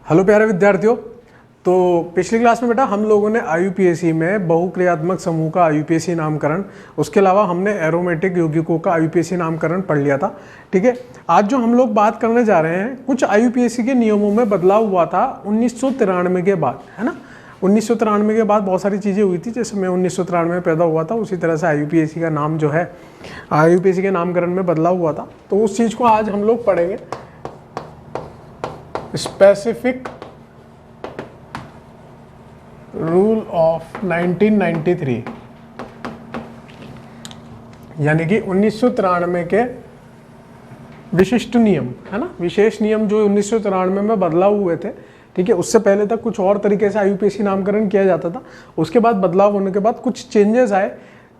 Hello प्यारे विद्यार्थियों। तो पिछली क्लास में बेटा हम लोगों ने आईयूपीएसी में बहुक्रियात्मक समूह का आईयूपीएसी नामकरण, उसके अलावा हमने एरोमेटिक यौगिकों का आईयूपीएसी नामकरण पढ़ लिया था। ठीक है, आज जो हम लोग बात करने जा रहे हैं, कुछ आईयूपीएसी के नियमों में बदलाव हुआ था 1993 के बाद, है ना। 1993 के बाद बहुत सारी चीज़ें हुई थी। जैसे मैं 1993 में पैदा हुआ था, उसी तरह से आईयूपीएसी का नाम जो है, आईयूपीएसी के नामकरण में बदलाव हुआ था। तो उस चीज़ को आज हम लोग पढ़ेंगे। स्पेसिफिक रूल ऑफ 1993, यानी कि 1993 के विशिष्ट नियम, है ना, विशेष नियम जो 1993 में बदलाव हुए थे। ठीक है, उससे पहले तक कुछ और तरीके से आईयूपीएसी नामकरण किया जाता था। उसके बाद बदलाव होने के बाद कुछ चेंजेस आए।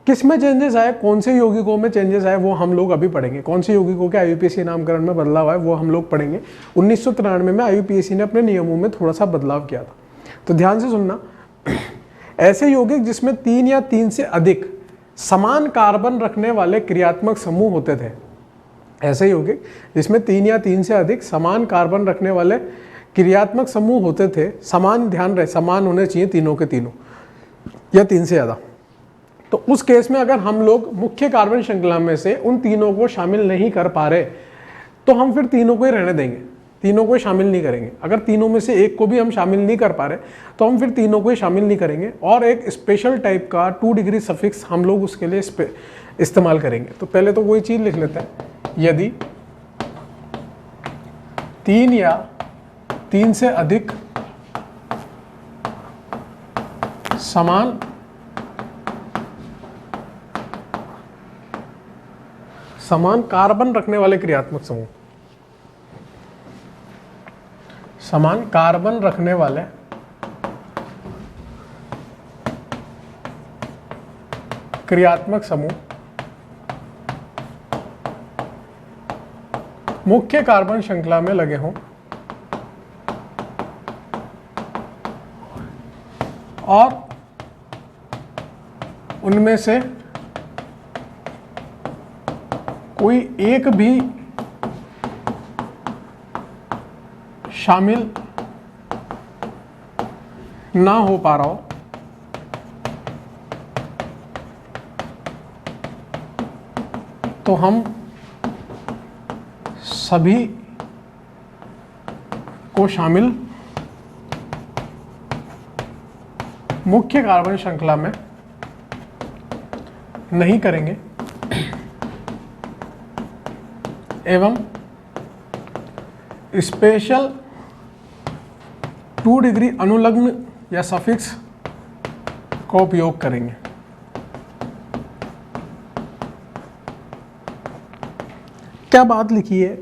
किस में चेंजेस आए, कौन से यौगिकों में चेंजेस आए, वो हम लोग अभी पढ़ेंगे। कौन से यौगिकों के आईयूपीएसी नामकरण में बदलाव आए वो हम लोग पढ़ेंगे। 1993 में आईयूपीएसी ने अपने नियमों में थोड़ा सा बदलाव किया था। तो ध्यान से सुनना, ऐसे यौगिक जिसमें 3 या 3 से अधिक समान कार्बन रखने वाले क्रियात्मक समूह होते थे, ऐसे यौगिक जिसमें 3 या 3 से अधिक समान कार्बन रखने वाले क्रियात्मक समूह होते थे, समान, ध्यान रहे, समान होने चाहिए तीनों के तीनों या 3 से ज़्यादा। तो उस केस में अगर हम लोग मुख्य कार्बन श्रृंखला में से उन तीनों को शामिल नहीं कर पा रहे, तो हम फिर तीनों को ही रहने देंगे, तीनों को शामिल नहीं करेंगे। अगर तीनों में से एक को भी हम शामिल नहीं कर पा रहे, तो हम फिर तीनों को ही शामिल नहीं करेंगे और एक स्पेशल टाइप का 2 डिग्री सफिक्स हम लोग उसके लिए इस्तेमाल करेंगे। तो पहले तो वही चीज लिख लेते हैं, यदि 3 या 3 से अधिक समान कार्बन रखने वाले क्रियात्मक समूह, समान कार्बन रखने वाले क्रियात्मक समूह मुख्य कार्बन श्रृंखला में लगे हों और उनमें से कोई एक भी शामिल ना हो पा रहा हो, तो हम सभी को शामिल मुख्य कार्बन श्रृंखला में नहीं करेंगे एवं स्पेशल 2 डिग्री अनुलग्न या सफिक्स का उपयोग करेंगे। क्या बात लिखी है,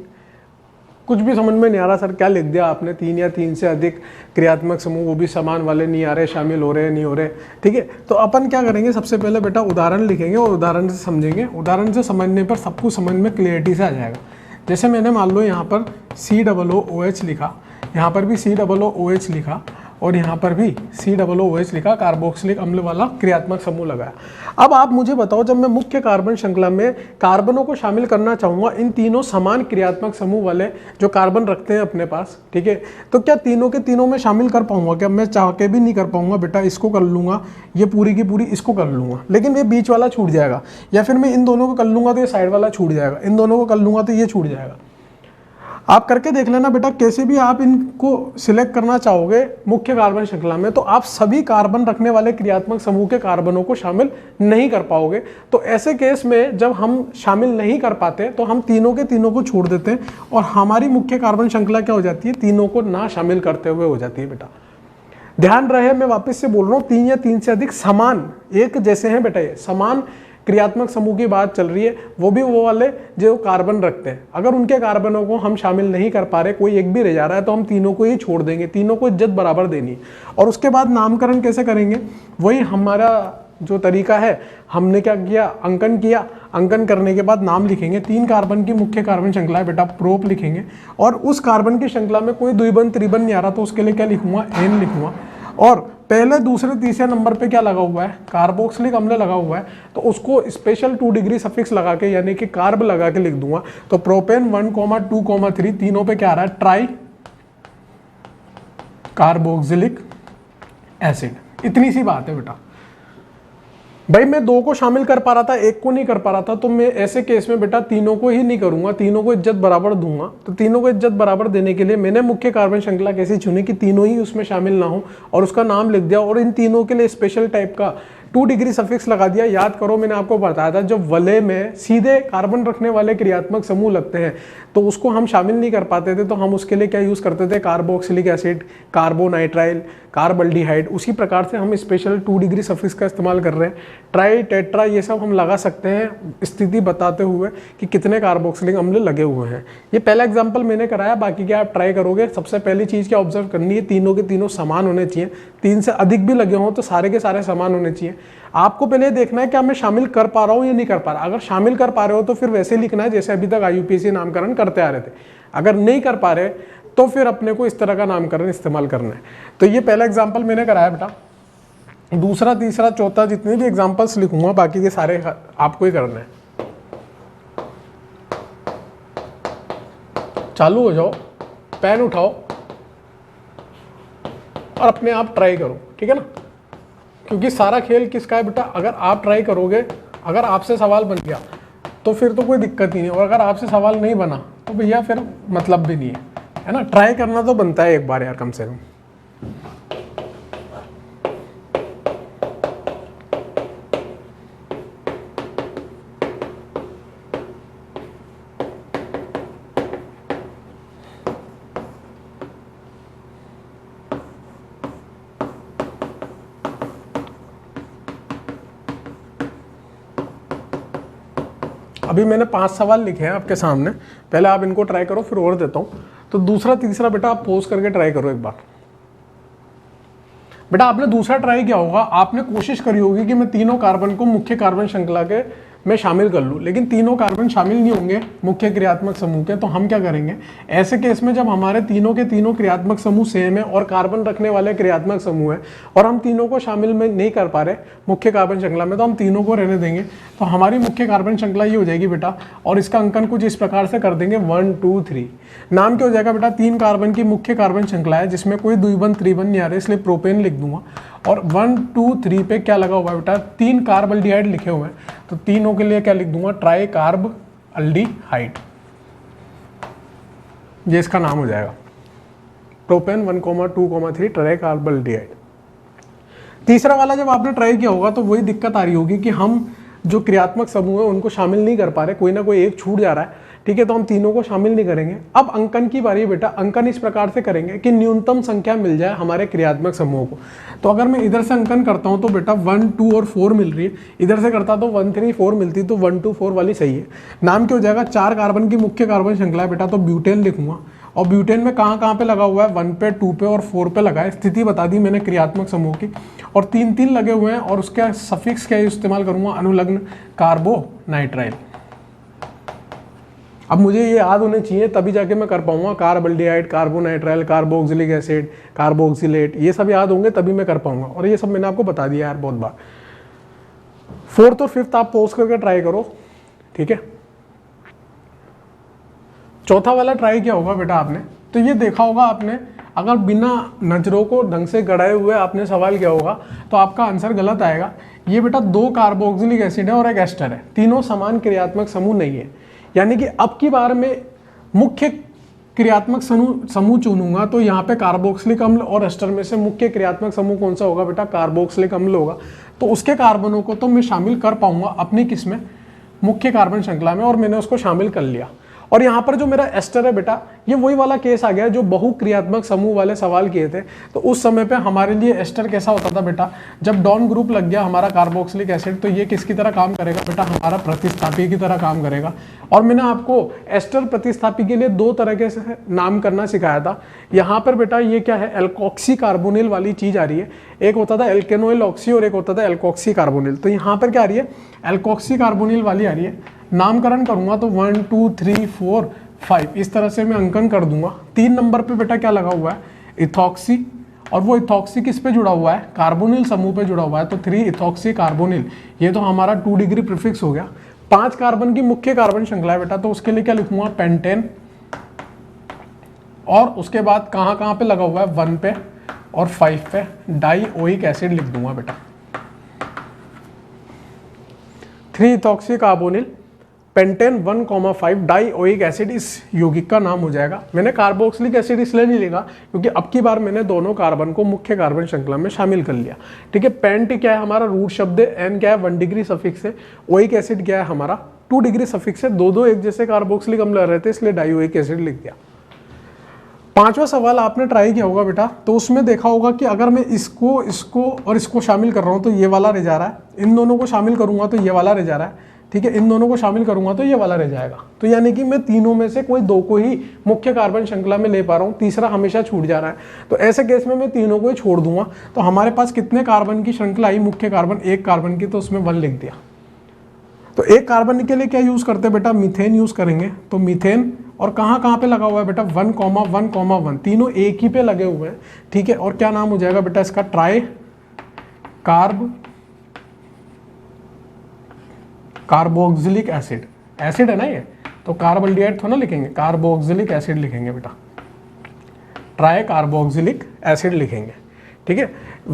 कुछ भी समझ में नहीं आ रहा सर, क्या लिख दिया आपने, 3 या 3 से अधिक क्रियात्मक समूह, वो भी समान वाले नहीं आ रहे, शामिल हो रहे नहीं हो रहे। ठीक है, तो अपन क्या करेंगे, सबसे पहले बेटा उदाहरण लिखेंगे और उदाहरण से समझेंगे। उदाहरण से समझने पर सब कुछ समझ में क्लियरिटी से आ जाएगा। जैसे मैंने मान लो यहाँ पर COOH लिखा, यहाँ पर भी COOH लिखा और यहाँ पर भी COOH लिखा, कार्बोक्सिलिक अम्ल वाला क्रियात्मक समूह लगाया। अब आप मुझे बताओ, जब मैं मुख्य कार्बन श्रृंखला में कार्बनों को शामिल करना चाहूँगा, इन तीनों समान क्रियात्मक समूह वाले जो कार्बन रखते हैं अपने पास, ठीक है, तो क्या तीनों के तीनों में शामिल कर पाऊंगा? क्या मैं चाह के भी नहीं कर पाऊंगा? बेटा इसको कर लूँगा, ये पूरी की पूरी इसको कर लूँगा, लेकिन ये बीच वाला छूट जाएगा। या फिर मैं इन दोनों को कर लूँगा तो ये साइड वाला छूट जाएगा, इन दोनों को कर लूँगा तो ये छूट जाएगा। आप करके देख लेना बेटा, कैसे भी आप इनको सिलेक्ट करना चाहोगे मुख्य कार्बन श्रृंखला में, तो आप सभी कार्बन रखने वाले क्रियात्मक समूह के कार्बनों को शामिल नहीं कर पाओगे। तो ऐसे केस में जब हम शामिल नहीं कर पाते, तो हम तीनों के तीनों को छोड़ देते हैं और हमारी मुख्य कार्बन श्रृंखला क्या हो जाती है, तीनों को ना शामिल करते हुए हो जाती है। बेटा ध्यान रहे, मैं वापस से बोल रहा हूँ, 3 या 3 से अधिक समान, एक जैसे हैं बेटा, ये समान क्रियात्मक समूह की बात चल रही है, वो भी वो वाले जो कार्बन रखते हैं। अगर उनके कार्बनों को हम शामिल नहीं कर पा रहे, कोई एक भी रह जा रहा है, तो हम तीनों को ही छोड़ देंगे, तीनों को इज्जत बराबर देनी है। और उसके बाद नामकरण कैसे करेंगे, वही हमारा जो तरीका है, हमने क्या किया, अंकन किया। अंकन करने के बाद नाम लिखेंगे। 3 कार्बन की मुख्य कार्बन श्रृंखला है बेटा, प्रोप लिखेंगे। और उस कार्बन की श्रृंखला में कोई द्विबंध त्रिबंध नहीं आ रहा, तो उसके लिए क्या लिखूंगा, N लिखूंगा। और पहले दूसरे तीसरे नंबर पे क्या लगा हुआ है, कार्बोक्सिलिक अम्ल लगा हुआ है, तो उसको स्पेशल 2 डिग्री सफिक्स लगा के यानी कि कार्ब लगा के लिख दूंगा। तो प्रोपेन 1, 2, 3 तीनों पे क्या आ रहा है, ट्राई कार्बोक्सिलिक एसिड। इतनी सी बात है बेटा। भाई मैं दो को शामिल कर पा रहा था, एक को नहीं कर पा रहा था, तो मैं ऐसे केस में बेटा तीनों को ही नहीं करूंगा, तीनों को इज्जत बराबर दूंगा। तो तीनों को इज्जत बराबर देने के लिए मैंने मुख्य कार्बन श्रृंखला कैसी चुनी कि तीनों ही उसमें शामिल ना हो, और उसका नाम लिख दिया, और इन तीनों के लिए स्पेशल टाइप का 2 डिग्री सफिक्स लगा दिया। याद करो मैंने आपको बताया था जब वलय में सीधे कार्बन रखने वाले क्रियात्मक समूह लगते हैं तो उसको हम शामिल नहीं कर पाते थे, तो हम उसके लिए क्या यूज करते थे, कार्बोक्सिलिक एसिड, कार्बोनाइट्राइल, कार्बल्डिहाइड। उसी प्रकार से हम स्पेशल 2 डिग्री सफिक्स का इस्तेमाल कर रहे हैं। ट्राई, टेट्रा, ये सब हम लगा सकते हैं स्थिति बताते हुए कि कितने कार्बोक्सिलिक अम्ल लगे हुए हैं। ये पहला एग्जाम्पल मैंने कराया, बाकी क्या आप ट्राई करोगे। सबसे पहली चीज क्या ऑब्जर्व करनी है, तीनों के तीनों समान होने चाहिए। 3 से अधिक भी लगे हों तो सारे के सारे समान होने चाहिए। आपको पहले देखना है क्या मैं शामिल कर पा रहा हूं या नहीं कर पा रहा। अगर शामिल कर पा रहे हो तो फिर वैसे लिखना है जैसे अभी तक IUPAC नामकरण करते आ रहे थे। अगर नहीं कर पा रहे तो फिर अपने को इस तरह का नामकरण इस्तेमाल करना है। तो ये पहला एग्जाम्पल मैंने कराया बेटा। दूसरा, तीसरा, चौथा जितने भी एग्जाम्पल्स लिखूंगा बाकी के सारे आपको ही करना है। चालू हो जाओ, पेन उठाओ और अपने आप ट्राई करो, ठीक है ना। क्योंकि सारा खेल किसका है बेटा, अगर आप ट्राई करोगे, अगर आपसे सवाल बन गया तो फिर तो कोई दिक्कत ही नहीं, और अगर आपसे सवाल नहीं बना तो भैया फिर मतलब भी नहीं है ना। ट्राई करना तो बनता है एक बार यार कम से कम। अभी मैंने 5 सवाल लिखे हैं आपके सामने, पहले आप इनको ट्राई करो, फिर और देता हूं। तो दूसरा, तीसरा बेटा आप पोज करके ट्राई करो एक बार। बेटा आपने दूसरा ट्राई किया होगा, आपने कोशिश करी होगी कि मैं तीनों कार्बन को मुख्य कार्बन श्रृंखला के में शामिल कर लूं, लेकिन तीनों कार्बन शामिल नहीं होंगे मुख्य क्रियात्मक समूह के। तो हम क्या करेंगे ऐसे केस में, जब हमारे तीनों के तीनों क्रियात्मक समूह सेम है और कार्बन रखने वाले क्रियात्मक समूह है और हम तीनों को शामिल में नहीं कर पा रहे मुख्य कार्बन श्रृंखला में, तो हम तीनों को रहने देंगे। तो हमारी मुख्य कार्बन श्रृंखला ये हो जाएगी बेटा, और इसका अंकन कुछ इस प्रकार से कर देंगे 1 2 3। नाम क्या हो जाएगा बेटा, 3 कार्बन की मुख्य कार्बन श्रृंखला है जिसमें कोई द्विबंध त्रिबंध नहीं आ रहे, इसलिए प्रोपेन लिख दूंगा। और 1 2 3 पे क्या लगा हुआ है बेटा, 3 कार्बल्डिहाइड लिखे हुए हैं, तो तीनों के लिए क्या लिख दूंगा, ट्राई कार्ब अल्डिहाइड। ये इसका नाम हो जाएगा, प्रोपेन 1 2 3 ट्राई कार्ब अल्डिहाइड। तीसरा वाला जब आपने ट्राई किया होगा तो वही दिक्कत आ रही होगी कि हम जो क्रियात्मक समूह है उनको शामिल नहीं कर पा रहे, कोई ना कोई एक छूट जा रहा है, ठीक है। तो हम तीनों को शामिल नहीं करेंगे। अब अंकन की बारी है बेटा। अंकन इस प्रकार से करेंगे कि न्यूनतम संख्या मिल जाए हमारे क्रियात्मक समूह को। तो अगर मैं इधर से अंकन करता हूं तो बेटा 1 2 और 4 मिल रही है, इधर से करता तो 1 3 4 मिलती, तो 1 2 4 वाली सही है। नाम क्या हो जाएगा, 4 कार्बन की मुख्य कार्बन श्रृंखला है बेटा, तो ब्यूटेन लिखूंगा। और ब्यूटेन में कहाँ पे लगा हुआ है, 1 पे, 2 पे और 4 पे लगा है। स्थिति बता दी मैंने क्रियात्मक समूह की, और 3 3 लगे हुए हैं, और उसका सफिक्स क्या इस्तेमाल करूंगा, अनुलग्न कार्बोनाइट्राइल। अब मुझे ये याद होने चाहिए तभी जाके मैं कर पाऊंगा, कार्बल्डिहाइड, कार्बोनाइट्राइल, कार्बोक्सिलिक एसिड, कार्बोक्सिलेट, ये सब याद होंगे तभी मैं कर पाऊंगा। और ये सब मैंने आपको बता दिया यार बहुत बार। 4th और 5th आप पोस्ट करके ट्राई करो, ठीक है। चौथा वाला ट्राई किया होगा बेटा आपने, तो ये देखा होगा आपने, अगर बिना नजरों को ढंग से गड़ाए हुए आपने सवाल किया होगा तो आपका आंसर गलत आएगा। ये बेटा 2 कार्बोक्सिलिक एसिड है और एक एस्टर है, तीनों समान क्रियात्मक समूह नहीं है। यानी कि अब की बार में मुख्य क्रियात्मक समूह चुनूंगा तो यहाँ पे कार्बोक्सिलिक अम्ल और एस्टर में से मुख्य क्रियात्मक समूह कौन सा होगा बेटा, कार्बोक्सिलिक अम्ल होगा। तो उसके कार्बनों को तो मैं शामिल कर पाऊंगा अपनी किसमें, मुख्य कार्बन श्रृंखला में, और मैंने उसको शामिल कर लिया। और यहाँ पर जो मेरा एस्टर है बेटा, ये वही वाला केस आ गया जो बहुक्रियात्मक समूह वाले सवाल किए थे। तो उस समय पे हमारे लिए एस्टर कैसा होता था बेटा, जब डॉन ग्रुप लग गया हमारा कार्बोक्सिलिक एसिड, तो ये किसकी तरह काम करेगा बेटा, हमारा प्रतिस्थापी की तरह काम करेगा। और मैंने आपको एस्टर प्रतिस्थापी के लिए 2 तरह से नाम करना सिखाया था। यहाँ पर बेटा ये क्या है, एल्कोक्सी कार्बोनिल वाली चीज आ रही है। एक होता था एल्केनोइल ऑक्सी और एक होता था एल्कोक्सी कार्बोनिल। तो यहाँ पर क्या आ रही है, एल्कोक्सी कार्बोनिल वाली आ रही है। नामकरण करूंगा तो 1 2 3 4 5 इस तरह से मैं अंकन कर दूंगा। 3 नंबर पे बेटा क्या लगा हुआ है, इथॉक्सी, और वो इथॉक्सी किस पे जुड़ा हुआ है, कार्बोनिल समूह पे जुड़ा हुआ है, तो 3 इथॉक्सी कार्बोनिल, ये तो हमारा 2 डिग्री प्रीफिक्स हो गया। 5 कार्बन की मुख्य कार्बन श्रृंखला है बेटा, तो उसके लिए क्या लिखूंगा, पेंटेन, और उसके बाद कहाँ पे लगा हुआ है, 1 पे, और 5 पे डाइओइक एसिड लिख दूंगा बेटा। 3 ethoxy carbonyl pentane 1,5 dioic acid इस यौगिक का नाम हो जाएगा। मैंने कार्बोक्सिलिक एसिड इसलिए नहीं लिखा क्योंकि अब की बार मैंने दोनों कार्बन को मुख्य कार्बन श्रृंखला में शामिल कर लिया। ठीक है, पेंट क्या है हमारा रूट शब्द है, एन क्या है 1 डिग्री सफिक्स है, ओइक एसिड क्या है हमारा 2 डिग्री सफिक्स है। दो एक जैसे कार्बोक्सिलिक अम्ल रहते इसलिए डाइओइक एसिड लिख दिया। 5वां सवाल आपने ट्राई किया होगा बेटा, तो उसमें देखा होगा कि अगर मैं इसको इसको और इसको शामिल कर रहा हूं तो ये वाला रह जा रहा है, इन दोनों को शामिल करूंगा तो ये वाला रह जा रहा है। ठीक है, इन दोनों को शामिल करूंगा तो ये वाला रह जाएगा। तो यानी कि मैं तीनों में से कोई 2 को ही मुख्य कार्बन श्रृंखला में ले पा रहा हूँ, तीसरा हमेशा छूट जा रहा है। तो ऐसे केस में मैं तीनों को ही छोड़ दूंगा। तो हमारे पास कितने कार्बन की श्रृंखला आई मुख्य कार्बन, 1 कार्बन की, तो उसमें 1 लिख दिया। तो 1 कार्बन के लिए क्या यूज करते हैं बेटा, मीथेन यूज करेंगे। तो मीथेन और कहाँ पे लगा हुआ है बेटा 1,1,1 तीनों एक ही पे लगे हुए हैं। ठीक है, और क्या नाम हो जाएगा बेटा इसका, ट्राई कार्बोक्सिलिक एसिड। एसिड है ना ये, तो कार्बोल्डिहाइड थोड़ा ना लिखेंगे, कार्बोक्सिलिक एसिड लिखेंगे बेटा, ट्राई कार्बोक्सिलिक एसिड लिखेंगे। ठीक है,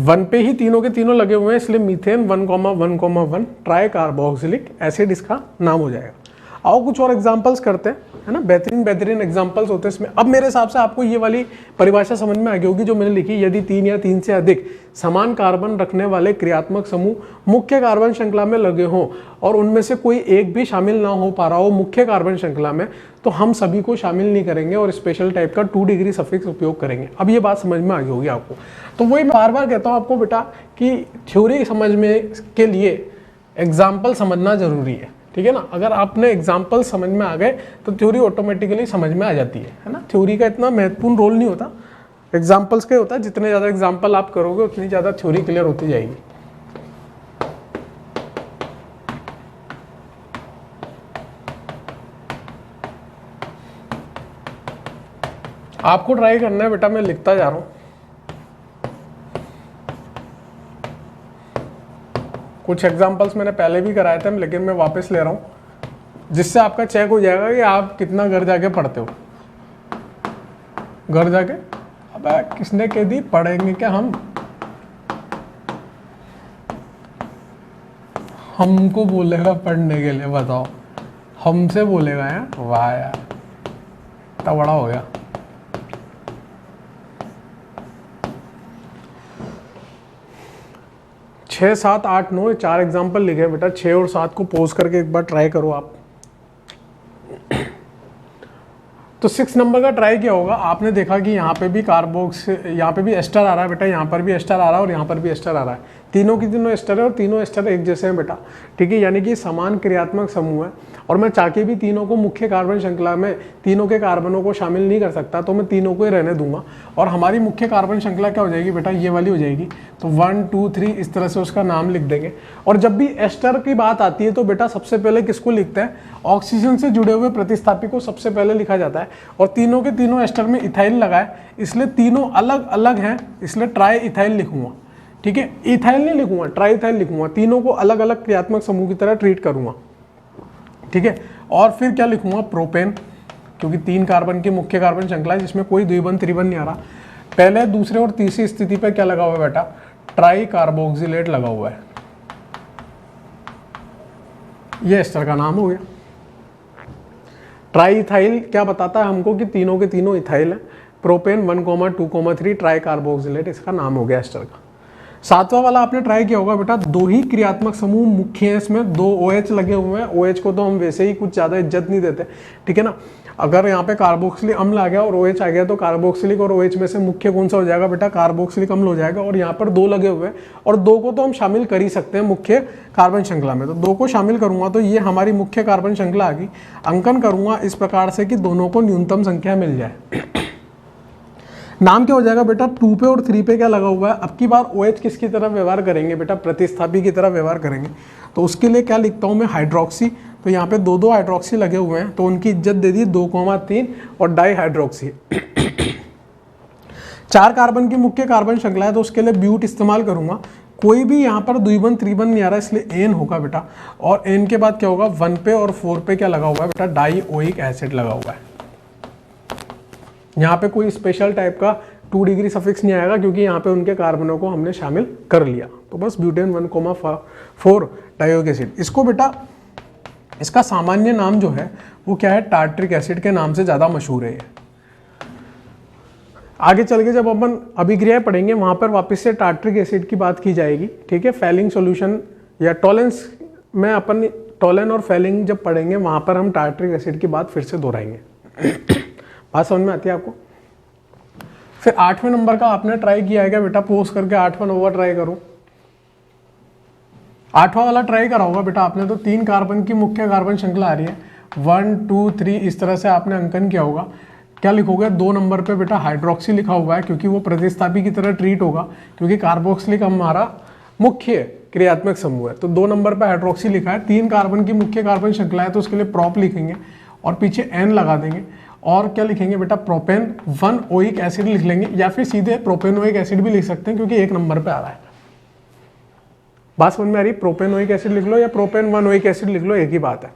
1 पे ही तीनों के तीनों लगे हुए हैं इसलिए मीथेन 1,1,1 ट्राई कार्बोक्सिलिक एसिड इसका नाम हो जाएगा। आओ कुछ और एग्जांपल्स करते हैं, है ना, बेहतरीन एग्जांपल्स होते हैं इसमें। अब मेरे हिसाब से आपको ये वाली परिभाषा समझ में आ गई होगी जो मैंने लिखी, यदि 3 या 3 से अधिक समान कार्बन रखने वाले क्रियात्मक समूह मुख्य कार्बन श्रृंखला में लगे हों और उनमें से कोई एक भी शामिल ना हो पा रहा हो मुख्य कार्बन श्रृंखला में, तो हम सभी को शामिल नहीं करेंगे और स्पेशल टाइप का 2 डिग्री सफिक्स उपयोग करेंगे। अब ये बात समझ में आ गई होगी आपको। तो वही मैं बार बार कहता हूँ आपको बेटा कि थ्योरी समझ में के लिए एग्जाम्पल समझना जरूरी है। ठीक है ना, अगर आपने एग्जाम्पल समझ में आ गए तो थ्योरी ऑटोमेटिकली समझ में आ जाती है ना। थ्योरी का इतना महत्वपूर्ण रोल नहीं होता, एग्जाम्पल्स का होता है। जितने ज़्यादा एग्जाम्पल आप करोगे उतनी ज़्यादा थ्योरी क्लियर होती जाएगी। आपको ट्राई करना है बेटा, मैं लिखता जा रहा हूँ। कुछ एग्जाम्पल्स मैंने पहले भी कराए थे लेकिन मैं वापस ले रहा हूँ जिससे आपका चेक हो जाएगा कि आप कितना घर जाके पढ़ते हो। घर जाके अब किसने कह दी पढ़ेंगे क्या हमको बोलेगा पढ़ने के लिए, बताओ हमसे बोलेगा यार, वाह यार इतना बड़ा हो गया। छः 7 8 9 4 एग्जाम्पल लिखे बेटा। 6 और 7 को पोज करके एक बार ट्राई करो आप। तो 6 नंबर का ट्राई किया होगा आपने, देखा कि यहाँ पे भी कार्बोक्स, यहाँ पे भी एस्टर आ रहा है बेटा, यहाँ पर भी एस्टर आ रहा है और यहाँ पर भी एस्टर आ रहा है। तीनों की तीनों एस्टर है और तीनों एस्टर एक जैसे हैं बेटा। ठीक है, यानी कि समान क्रियात्मक समूह है और मैं चाके भी तीनों को मुख्य कार्बन श्रृंखला में तीनों के कार्बनों को शामिल नहीं कर सकता, तो मैं तीनों को ही रहने दूंगा और हमारी मुख्य कार्बन श्रृंखला क्या हो जाएगी बेटा, ये वाली हो जाएगी। तो 1 2 3 इस तरह से उसका नाम लिख देंगे। और जब भी एस्टर की बात आती है तो बेटा सबसे पहले किसको लिखते हैं, ऑक्सीजन से जुड़े हुए प्रतिस्थापी को सबसे पहले लिखा जाता है। और तीनों के तीनों एस्टर में इथाइल लगा है इसलिए तीनों अलग अलग हैं, इसलिए ट्राई इथाइल लिखूंगा। ठीक है, इथाइल नहीं लिखूंगा, ट्राई इथाइल लिखूंगा। तीनों को अलग अलग क्रियात्मक समूह की तरह ट्रीट करूंगा। ठीक है, और फिर क्या लिखूंगा, प्रोपेन, क्योंकि 3 कार्बन की मुख्य कार्बन श्रृंखला है जिसमें कोई द्विबंध त्रिबंध नहीं आ रहा। पहले दूसरे और तीसरी स्थिति पर क्या लगा हुआ है बेटा, ट्राई कार्बोक्सिलेट लगा हुआ है। ये एस्टर का नाम हो गया। ट्राई इथाइल क्या बताता है हमको कि तीनों के तीनों इथाइल है। प्रोपेन 1,2,3 ट्राई कार्बोक्सिलेट इसका नाम हो गया एस्टर का। 7वां वाला आपने ट्राई किया होगा बेटा, 2 ही क्रियात्मक समूह मुख्य हैं, इसमें 2 OH लगे हुए हैं। OH को तो हम वैसे ही कुछ ज़्यादा इज्जत नहीं देते। ठीक है ना, अगर यहाँ पे कार्बोक्सिलिक अम्ल आ गया और OH आ गया तो कार्बोक्सिलिक और OH में से मुख्य कौन सा हो जाएगा बेटा, कार्बोक्सिलिक अम्ल हो जाएगा। और यहाँ पर 2 लगे हुए हैं और 2 को तो हम शामिल कर ही सकते हैं मुख्य कार्बन श्रृंखला में। तो 2 को शामिल करूंगा तो ये हमारी मुख्य कार्बन श्रृंखला आ गई। अंकन करूंगा इस प्रकार से कि दोनों को न्यूनतम संख्या मिल जाए। नाम क्या हो जाएगा बेटा, 2 पे और 3 पे क्या लगा हुआ है। अब की बार OH किसकी तरह व्यवहार करेंगे बेटा, प्रतिस्थापी की तरह व्यवहार करेंगे। तो उसके लिए क्या लिखता हूँ मैं, हाइड्रोक्सी। तो यहाँ पे 2 हाइड्रोक्सी लगे हुए हैं तो उनकी इज्जत दे दी 2,3 और डाई हाइड्रोक्सी। 4 कार्बन की मुख्य कार्बन श्रृंखला है तो उसके लिए ब्यूट इस्तेमाल करूंगा। कोई भी यहाँ पर द्विबंध त्रिबंध नहीं आ रहा इसलिए एन होगा बेटा। और एन के बाद क्या होगा, 1 पे और 4 पे क्या लगा हुआ है बेटा, डाइओइक एसिड लगा हुआ है। यहाँ पे कोई स्पेशल टाइप का 2 डिग्री सफिक्स नहीं आएगा क्योंकि यहाँ पे उनके कार्बनों को हमने शामिल कर लिया। तो बस ब्यूटेन 1,4 डाइयोइक एसिड। इसको बेटा इसका सामान्य नाम जो है वो क्या है, टार्ट्रिक एसिड के नाम से ज़्यादा मशहूर है ये। आगे चल के जब अपन अभिक्रियाएं पढ़ेंगे वहाँ पर वापस से टार्ट्रिक एसिड की बात की जाएगी, ठीक है। फैलिंग सॉल्यूशन या टॉलेंस में अपन टॉलेन और फैलिंग जब पढ़ेंगे वहाँ पर हम टार्ट्रिक एसिड की बात फिर से दोहराएंगे। बात समझ में आती है आपको। फिर 8वें नंबर का आपने ट्राई किया है क्या बेटा, पोस्ट करके 8वां नंबर ट्राई करो। 8वां वाला ट्राई करा होगा बेटा आपने, तो 3 कार्बन की मुख्य कार्बन श्रृंखला आ रही है, 1 2 3 इस तरह से आपने अंकन किया होगा। क्या लिखोगे, 2 नंबर पे बेटा हाइड्रोक्सी लिखा हुआ है क्योंकि वो प्रतिस्थापी की तरह ट्रीट होगा, क्योंकि कार्बोक्सिलिक हमारा मुख्य क्रियात्मक समूह है। तो 2 नंबर पे हाइड्रोक्सी लिखा है, 3 कार्बन की मुख्य कार्बन श्रृंखला है तो उसके लिए प्रॉप लिखेंगे और पीछे एन लगा देंगे। और क्या लिखेंगे बेटा, प्रोपेन 1 ओइक एसिड लिख लेंगे, या फिर सीधे प्रोपेनोइक एसिड भी लिख सकते हैं क्योंकि 1 नंबर पे आ रहा है। बात समझ में आ रही, प्रोपेनोइक एसिड लिख लो या प्रोपेन 1 ओइक एसिड लिख लो, एक ही बात है।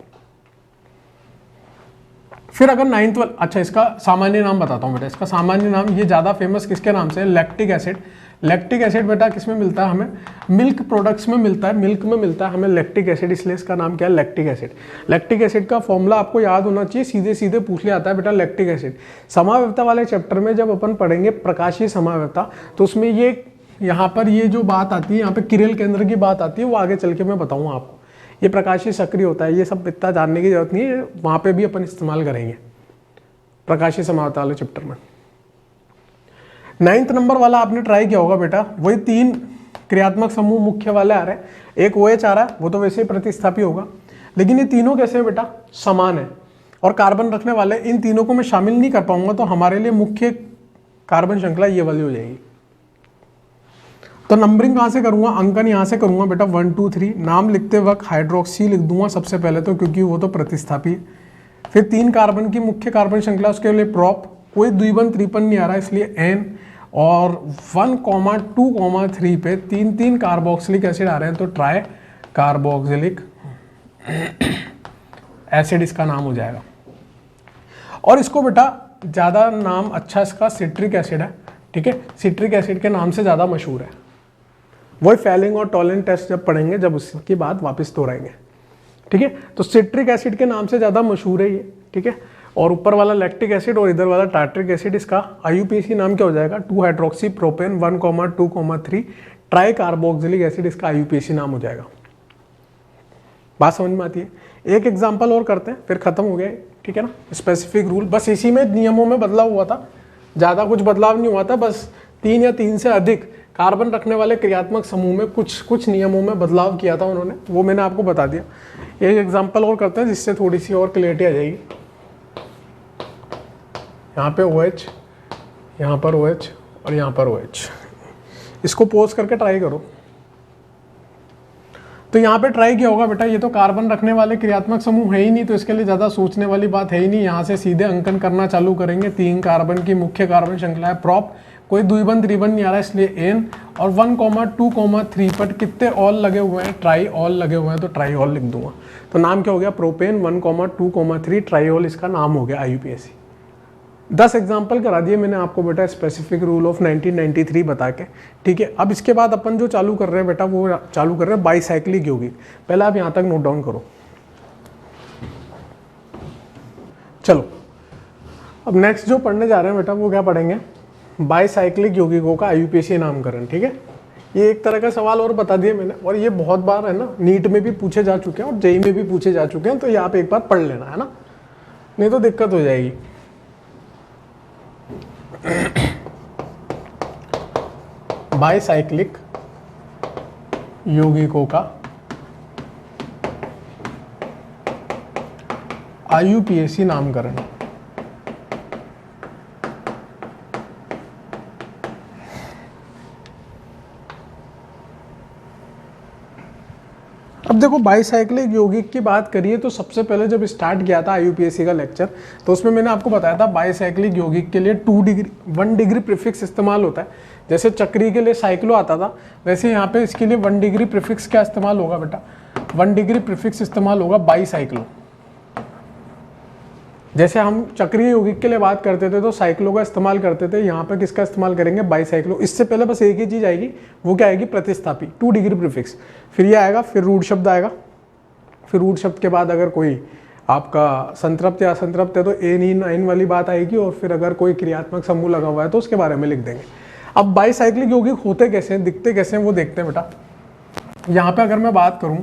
फिर अगर 9th वाला, अच्छा इसका सामान्य नाम बताता हूँ बेटा। इसका सामान्य नाम ये ज़्यादा फेमस किसके नाम से है, लैक्टिक एसिड। लैक्टिक एसिड बेटा किसमें मिलता है हमें, मिल्क प्रोडक्ट्स में मिलता है, मिल्क में मिलता है हमें लैक्टिक एसिड, इसलिए इसका नाम क्या है, लैक्टिक एसिड। लैक्टिक एसिड का फॉर्मूला आपको याद होना चाहिए, सीधे सीधे पूछ लिया आता है बेटा लैक्टिक एसिड। समावयवता वाले चैप्टर में जब अपन पढ़ेंगे प्रकाशीय समावयवता, तो उसमें ये यहाँ पर ये जो बात आती है, यहाँ पे किरेल केंद्र की बात आती है, वो आगे चल के मैं बताऊँगा आपको। ये प्रकाशीय सक्रिय होता है, ये सब इतना जानने की जरूरत नहीं है, वहाँ पे भी अपन इस्तेमाल करेंगे प्रकाशीय समावयवता वाले चैप्टर में। 9th नंबर वाला आपने ट्राई किया होगा बेटा, वही 3 क्रियात्मक समूह मुख्य वाले आ रहे हैं। एक OH आ रहा है, वो तो वैसे ही प्रतिस्थापी होगा, लेकिन ये तीनों कैसे हैं बेटा, समान है और कार्बन रखने वाले। इन तीनों को मैं शामिल नहीं कर पाऊंगा, तो हमारे लिए मुख्य कार्बन श्रृंखला ये वाली हो जाएगी। तो नंबरिंग कहाँ से करूंगा, अंकन यहाँ से करूंगा बेटा 1 2 3। नाम लिखते वक्त हाइड्रोक्सी लिख दूंगा सबसे पहले तो, क्योंकि वो तो प्रतिस्थापी है। फिर 3 कार्बन की मुख्य कार्बन श्रृंखला, उसके लिए प्रॉप, कोई द्विबंध त्रिपन नहीं आ रहा इसलिए एन, और 1, 2, 3 पे 3 कार्बोक्सिलिक एसिड आ रहे हैं तो ट्राई कार्बोक्सिलिक एसिड इसका नाम हो जाएगा। और इसको बेटा ज़्यादा नाम अच्छा इसका सिट्रिक एसिड है, ठीक है, सिट्रिक एसिड के नाम से ज़्यादा मशहूर है। वही फैलिंग और टॉलेंट टेस्ट जब पढ़ेंगे जब उसकी बात वापस दोहराएंगे, ठीक है। तो सिट्रिक एसिड के नाम से ज़्यादा मशहूर है ये, ठीक है। और ऊपर वाला लैक्टिक एसिड और इधर वाला टार्ट्रिक एसिड, इसका IUPAC नाम क्या हो जाएगा, 2 hydroxy propane 1, 2, 3 try carboxylic acid, इसका IUPAC नाम हो जाएगा। बात समझ में आती है। एक एग्जाम्पल और करते हैं फिर खत्म हो गया, ठीक है ना। स्पेसिफिक रूल, बस इसी में नियमों में बदलाव हुआ था, ज़्यादा कुछ बदलाव नहीं हुआ था, बस 3 या 3 से अधिक कार्बन रखने वाले क्रियात्मक समूह में कुछ नियमों में बदलाव किया था उन्होंने, वो मैंने आपको बता दिया। एक एग्जाम्पल और करते हैं जिससे थोड़ी सी और क्लियरिटी आ जाएगी। यहाँ पे OH, यहाँ पर OH और यहाँ पर OH। इसको पोज करके ट्राई करो। तो यहाँ पे ट्राई किया होगा बेटा, ये तो कार्बन रखने वाले क्रियात्मक समूह है ही नहीं, तो इसके लिए ज़्यादा सोचने वाली बात है ही नहीं। यहाँ से सीधे अंकन करना चालू करेंगे। 3 कार्बन की मुख्य कार्बन श्रृंखला है, प्रॉप, कोई द्विबंध त्रिबंध नहीं आ रहा इसलिए एन, और 1, 2, 3 पर कितने ऑल लगे हुए हैं, ट्राई ऑल लगे हुए हैं तो ट्राई ऑल लिख दूंगा। तो नाम क्या हो गया, प्रोपेन 1, 2, 3 ट्राई ऑल, इसका नाम हो गया IUPAC। 10 एग्जाम्पल करा दिए मैंने आपको बेटा स्पेसिफिक रूल ऑफ 1993 बता के, ठीक है। अब इसके बाद अपन जो चालू कर रहे हैं बेटा, वो चालू कर रहे हैं बाईसाइक्लिक यौगिक। पहले आप यहाँ तक नोट डाउन करो। चलो अब नेक्स्ट जो पढ़ने जा रहे हैं बेटा, वो क्या पढ़ेंगे, बाईसाइक्लिक यौगिकों का IUPAC नामकरण, ठीक है। ये एक तरह का सवाल और बता दिया मैंने, और ये बहुत बार है ना नीट में भी पूछे जा चुके हैं और JEE में भी पूछे जा चुके हैं, तो ये आप एक बार पढ़ लेना, है ना, नहीं तो दिक्कत हो जाएगी। बाईसाइक्लिक यौगिकों का IUPAC नामकरण। अब देखो बाईसाइक्लिक यौगिक की बात करिए तो सबसे पहले जब स्टार्ट किया था IUPAC का लेक्चर, तो उसमें मैंने आपको बताया था बाईसाइक्लिक यौगिक के लिए 1 डिग्री प्रीफिक्स इस्तेमाल होता है। जैसे चक्री के लिए साइक्लो आता था, वैसे यहाँ पे इसके लिए 1 डिग्री प्रीफिक्स क्या इस्तेमाल होगा बेटा, 1 डिग्री प्रीफिक्स इस्तेमाल होगा बाईसाइक्लो। जैसे हम चक्रीय यौगिक के लिए बात करते थे तो साइक्लो का इस्तेमाल करते थे, यहाँ पे किसका इस्तेमाल करेंगे, बाईसाइक्लो। इससे पहले बस एक ही चीज आएगी, वो क्या आएगी, प्रतिस्थापी, 2 डिग्री प्रीफिक्स, फिर ये आएगा, फिर रूट शब्द आएगा, फिर रूट शब्द के बाद अगर कोई आपका संतृप्त या असंतृप्त है तो एन वाली बात आएगी, और फिर अगर कोई क्रियात्मक समूह लगा हुआ है तो उसके बारे में लिख देंगे। अब बाईसाइक्लिक यौगिक होते कैसे हैं, दिखते कैसे हैं, वो देखते हैं बेटा। यहाँ पे अगर मैं बात करूं,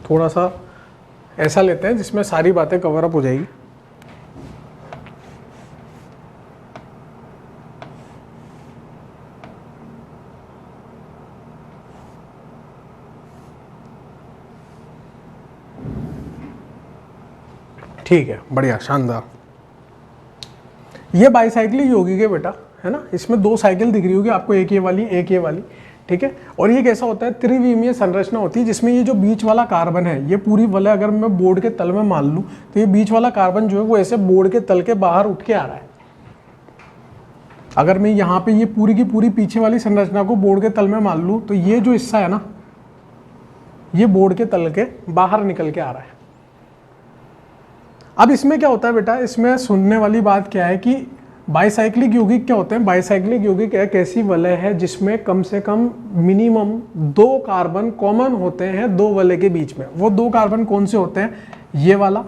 थोड़ा सा ऐसा लेते हैं जिसमें सारी बातें कवर अप हो जाएगी। ठीक है, बढ़िया, शानदार। ये बाईसाइक्लिक यौगिक है बेटा, है ना। इसमें 2 साइकिल दिख रही होगी आपको, एक ये वाली, एक ये वाली, ठीक है। और ये कैसा होता है, त्रिविमीय संरचना होती है, जिसमें ये जो बीच वाला कार्बन है, ये पूरी वलय अगर मैं बोर्ड के तल में मान लूं तो ये बीच वाला कार्बन जो है वो ऐसे बोर्ड के तल के बाहर उठ के आ रहा है। अगर मैं यहाँ पे ये पूरी की पूरी पीछे वाली संरचना को बोर्ड के तल में मान लूं तो ये जो हिस्सा है ना, ये बोर्ड के तल के बाहर निकल के आ रहा है। अब इसमें क्या होता है बेटा, इसमें सुनने वाली बात क्या है कि बाईसाइक्लिक यौगिक क्या होते हैं। बाईसाइक्लिक यौगिक एक ऐसी वलय है जिसमें कम से कम मिनिमम 2 कार्बन कॉमन होते हैं 2 वलय के बीच में। वो 2 कार्बन कौन से होते हैं, ये वाला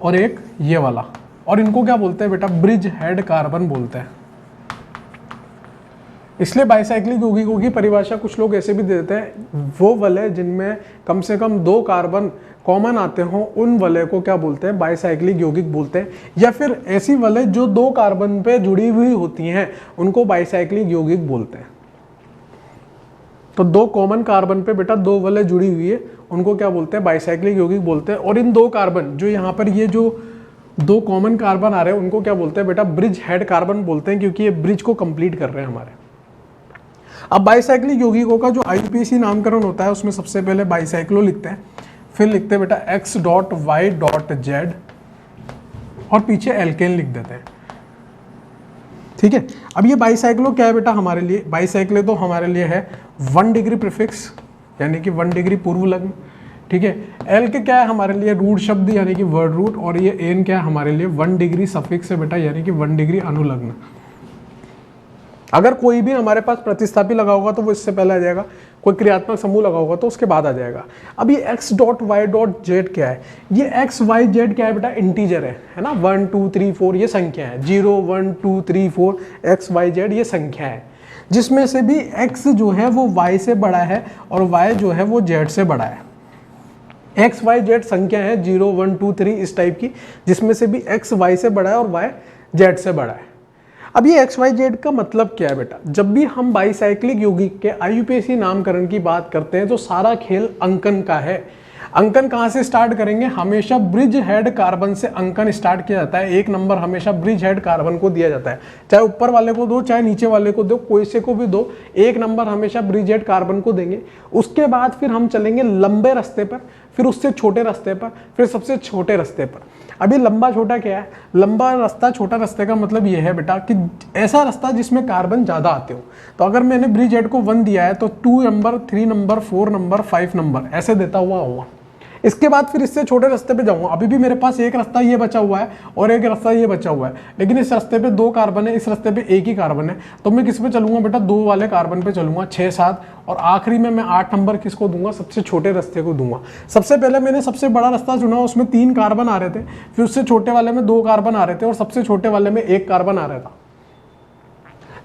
और एक ये वाला, और इनको क्या बोलते हैं बेटा, ब्रिज हेड कार्बन बोलते हैं। इसलिए बाईसाइक्लिक यौगिकों की परिभाषा कुछ लोग ऐसे भी देते हैं, वो वलय जिनमें कम से कम 2 कार्बन कॉमन आते हों उन वलय को क्या बोलते हैं, बाईसाइक्लिक यौगिक बोलते हैं। या फिर ऐसी वलय जो 2 कार्बन पे जुड़ी हुई होती हैं उनको बाईसाइक्लिक यौगिक बोलते हैं। तो 2 कॉमन कार्बन पे बेटा 2 वलय जुड़ी हुई है, उनको क्या बोलते हैं, बाईसाइक्लिक यौगिक बोलते हैं। और इन 2 कार्बन जो यहाँ पर ये जो 2 कॉमन कार्बन आ रहे हैं उनको क्या बोलते हैं बेटा, ब्रिज हेड कार्बन बोलते हैं, क्योंकि ये ब्रिज को कंप्लीट कर रहे हैं हमारे। अब बाईसाइक्लिक यौगिकों का जो आईयूपीएसी नामकरण होता है उसमें सबसे पहले बाईसाइक्लो लिखते हैं, फिर लिखते हैं बेटा X.Y.Z और पीछे एल्केन लिख देते हैं। ठीक है। अब ये बाईसाइक्लो क्या है बेटा हमारे लिए, बाईसाइक्लो तो हमारे लिए है 1 डिग्री प्रीफिक्स यानी कि 1 डिग्री पूर्व लग्न। ठीक है। एल के क्या है हमारे लिए, रूट शब्द यानी कि वर्ड रूट, और ये एन क्या है हमारे लिए 1 डिग्री सफिक्स है बेटा, यानी कि 1 डिग्री अनुलग्न। अगर कोई भी हमारे पास प्रतिस्थापी लगा होगा तो वो इससे पहले आ जाएगा, कोई क्रियात्मक समूह लगा होगा तो उसके बाद आ जाएगा। अब ये X.Y.Z क्या है, ये XYZ क्या है बेटा, इंटीजर है ना, 1 2 3 4 ये संख्या है, 0 1 2 3 4 XYZ ये संख्या है, जिसमें से भी X जो है वो Y से बड़ा है और Y जो है वो Z से बड़ा है। XYZ संख्या है 0 1 2 3 इस टाइप की, जिसमें से भी X Y से बड़ा है और Y Z से बड़ा है। अब ये XYZ का मतलब क्या है बेटा, जब भी हम बाईसाइक्लिक यौगिक के आईयूपीएसी नामकरण की बात करते हैं तो सारा खेल अंकन का है। अंकन कहाँ से स्टार्ट करेंगे, हमेशा ब्रिज हेड कार्बन से अंकन स्टार्ट किया जाता है। 1 नंबर हमेशा ब्रिज हेड कार्बन को दिया जाता है, चाहे ऊपर वाले को दो चाहे नीचे वाले को दो, कोई से को भी दो, 1 नंबर हमेशा ब्रिज हेड कार्बन को देंगे। उसके बाद फिर हम चलेंगे लंबे रास्ते पर, फिर उससे छोटे रास्ते पर, फिर सबसे छोटे रास्ते पर। अभी लंबा छोटा क्या है, लंबा रास्ता छोटा रास्ते का मतलब यह है बेटा कि ऐसा रास्ता जिसमें कार्बन ज्यादा आते हो। तो अगर मैंने ब्रिज हेड को 1 दिया है तो 2 नंबर 3 नंबर 4 नंबर 5 नंबर ऐसे देता हुआ होगा। इसके बाद फिर इससे छोटे रास्ते पे जाऊंगा, अभी भी मेरे पास एक रास्ता ये बचा हुआ है और एक रास्ता ये बचा हुआ है, लेकिन इस रास्ते पे 2 कार्बन है, इस रास्ते पे 1 ही कार्बन है, तो मैं किस पे चलूंगा बेटा, 2 वाले कार्बन पे चलूंगा, 6 7, और आखिरी में मैं 8 नंबर किसको दूंगा, सबसे छोटे रास्ते को दूंगा। सबसे पहले मैंने सबसे बड़ा रास्ता चुना, उसमें 3 कार्बन आ रहे थे, फिर उससे छोटे वाले में 2 कार्बन आ रहे थे और सबसे छोटे वाले में 1 कार्बन आ रहा था।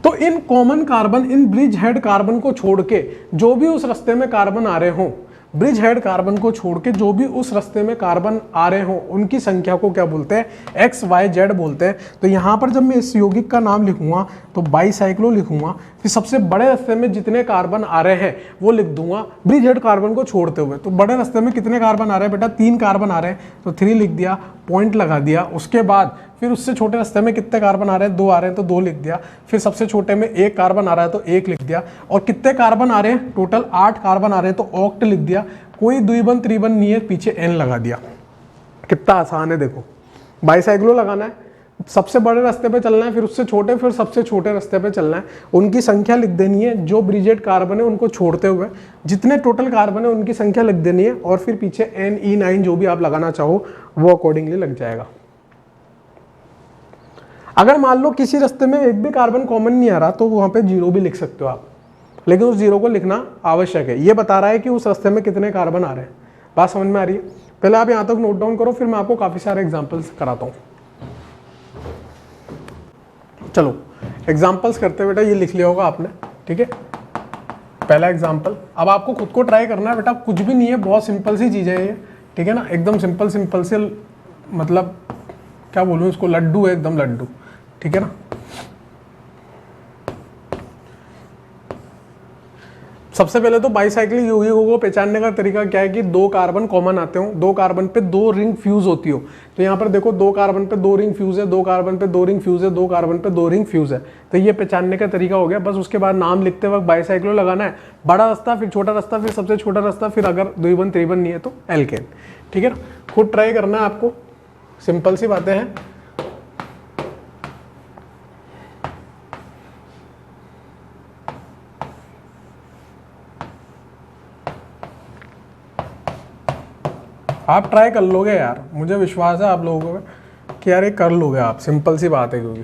तो in common carbon, in bridge head carbon को छोड़ के जो भी उस रास्ते में कार्बन आ रहे हों, ब्रिज हेड कार्बन को छोड़ के जो भी उस रास्ते में कार्बन आ रहे हों, उनकी संख्या को क्या बोलते हैं, XYZ बोलते हैं। तो यहाँ पर जब मैं इस यौगिक का नाम लिखूंगा तो बाईसाइक्लो लिखूंगा, फिर सबसे बड़े रास्ते में जितने कार्बन आ रहे हैं वो लिख दूंगा ब्रिज हेड कार्बन को छोड़ते हुए। तो बड़े रास्ते में कितने कार्बन आ रहे हैं बेटा, 3 कार्बन आ रहे हैं, तो 3 लिख दिया, पॉइंट लगा दिया। उसके बाद फिर उससे छोटे रास्ते में कितने कार्बन आ रहे हैं, 2 आ रहे हैं तो 2 लिख दिया। फिर सबसे छोटे में 1 कार्बन आ रहा है तो 1 लिख दिया। और कितने कार्बन आ रहे हैं, टोटल 8 कार्बन आ रहे हैं तो ऑक्ट लिख दिया। कोई द्विबंध त्रिबंध नहीं है, पीछे n लगा दिया। कितना आसान है देखो, बाईसाइक्लो लगाना है, सबसे बड़े रास्ते पे चलना है, फिर उससे छोटे, फिर सबसे छोटे रास्ते पे चलना है। उनकी संख्या लिख देनी है, जो ब्रिजेड कार्बन है उनको छोड़ते हुए जितने टोटल कार्बन है उनकी संख्या लिख देनी है, और फिर पीछे NE9 जो भी आप लगाना चाहो वो अकॉर्डिंगली लग जाएगा। अगर मान लो किसी रास्ते में एक भी कार्बन कॉमन नहीं आ रहा तो वहां पे 0 भी लिख सकते हो आप, लेकिन उस 0 को लिखना आवश्यक है। ये बता रहा है कि उस रास्ते में कितने कार्बन आ रहे हैं। बात समझ में आ रही है? पहले आप यहां तक नोट डाउन करो, फिर मैं आपको काफी सारे एग्जांपल्स कराता हूं। चलो एग्जांपल्स करते हैं बेटा, ये लिख लिया होगा आपने, ठीक है। पहला एग्जांपल, अब आपको खुद को ट्राई करना है बेटा, कुछ भी नहीं है, बहुत सिंपल सी चीजें है ये, ठीक है ना, एकदम सिंपल सिंपल से, मतलब क्या बोलूं इसको, लड्डू है एकदम लड्डू, ठीक है ना। सबसे पहले तो बाईसाइक्लिक यौगिकों को पहचानने का तरीका क्या है कि 2 कार्बन कॉमन आते हो, 2 कार्बन पे 2 रिंग फ्यूज होती हो। तो यहाँ पर देखो 2 कार्बन पे 2 रिंग फ्यूज है, 2 कार्बन पे 2 रिंग फ्यूज है, 2 कार्बन पे 2 रिंग फ्यूज है। तो ये पहचानने का तरीका हो गया। बस उसके बाद नाम लिखते वक्त बाईसाइक्लो लगाना है, बड़ा रास्ता, फिर छोटा रास्ता, फिर सबसे छोटा रास्ता, फिर अगर द्विबंध त्रिबंध नहीं है तो एल्केन, ठीक है ना। खुद ट्राई करना है आपको, सिंपल सी बातें हैं। आप ट्राई कर लोगे यार, मुझे विश्वास है आप लोगों पे कि यार ये कर लोगे आप, सिंपल सी बात है। क्योंकि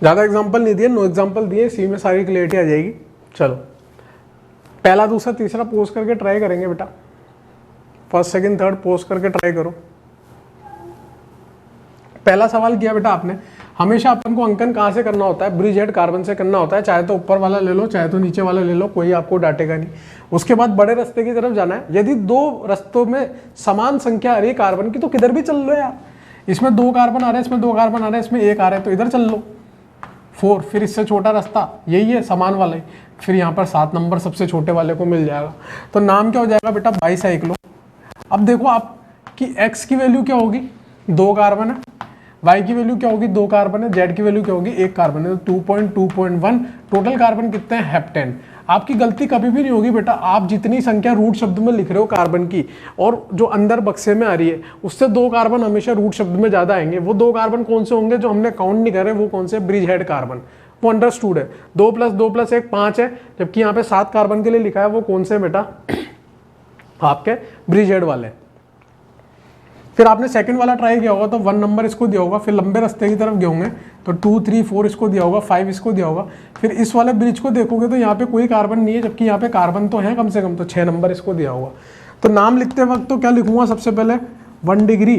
ज़्यादा एग्जाम्पल नहीं दिए, 9 एग्जाम्पल दिए, सी में सारी क्लियरिटी आ जाएगी। चलो पहला दूसरा तीसरा पोस्ट करके ट्राई करेंगे बेटा, फर्स्ट सेकंड थर्ड पोस्ट करके ट्राई करो। पहला सवाल किया बेटा आपने, हमेशा अपन को अंकन कहाँ से करना होता है, ब्रिज हेड कार्बन से करना होता है, चाहे तो ऊपर वाला ले लो चाहे तो नीचे वाला ले लो, कोई आपको डांटेगा नहीं। उसके बाद बड़े रास्ते की तरफ जाना है। यदि 2 रास्तों में समान संख्या आ रही है कार्बन की तो किधर भी चल लो यार, इसमें 2 कार्बन आ रहे हैं, इसमें 2 कार्बन आ रहे हैं, इसमें 1 आ रहा है तो इधर चल लो 4, फिर इससे छोटा रास्ता यही है समान वाला ही, फिर यहाँ पर 7 नंबर सबसे छोटे वाले को मिल जाएगा। तो नाम क्या हो जाएगा बेटा, बाईसाइक्लो। अब देखो आपकी x की वैल्यू क्या होगी, 2 कार्बन है, y की वैल्यू क्या होगी, 2 कार्बन है, z की वैल्यू क्या होगी, 1 कार्बन है, तो 2.2.1 टोटल कार्बन कितने हैं, हेप्टेन। आपकी गलती कभी भी नहीं होगी बेटा, आप जितनी संख्या रूट शब्द में लिख रहे हो कार्बन की और जो अंदर बक्से में आ रही है उससे 2 कार्बन हमेशा रूट शब्द में ज्यादा आएंगे। वो 2 कार्बन कौन से होंगे जो हमने काउंट नहीं करे, वो कौन से, ब्रिज हेड कार्बन, वो अंडरस्टूड है। 2 + 2 + 1 5 है, जबकि यहाँ पे 7 कार्बन के लिए लिखा है, वो कौन से बेटा, आपके ब्रिज हेड वाले। फिर आपने सेकंड वाला ट्राई किया होगा तो 1 नंबर इसको दिया होगा, फिर लंबे रास्ते की तरफ गए होंगे तो 2 3 4 इसको दिया होगा, 5 इसको दिया होगा। फिर इस वाले ब्रिज को देखोगे तो यहाँ पे कोई कार्बन नहीं है, जबकि यहाँ पे कार्बन तो है कम से कम, तो 6 नंबर इसको दिया होगा। तो नाम लिखते वक्त तो क्या लिखूंगा, सबसे पहले 1 डिग्री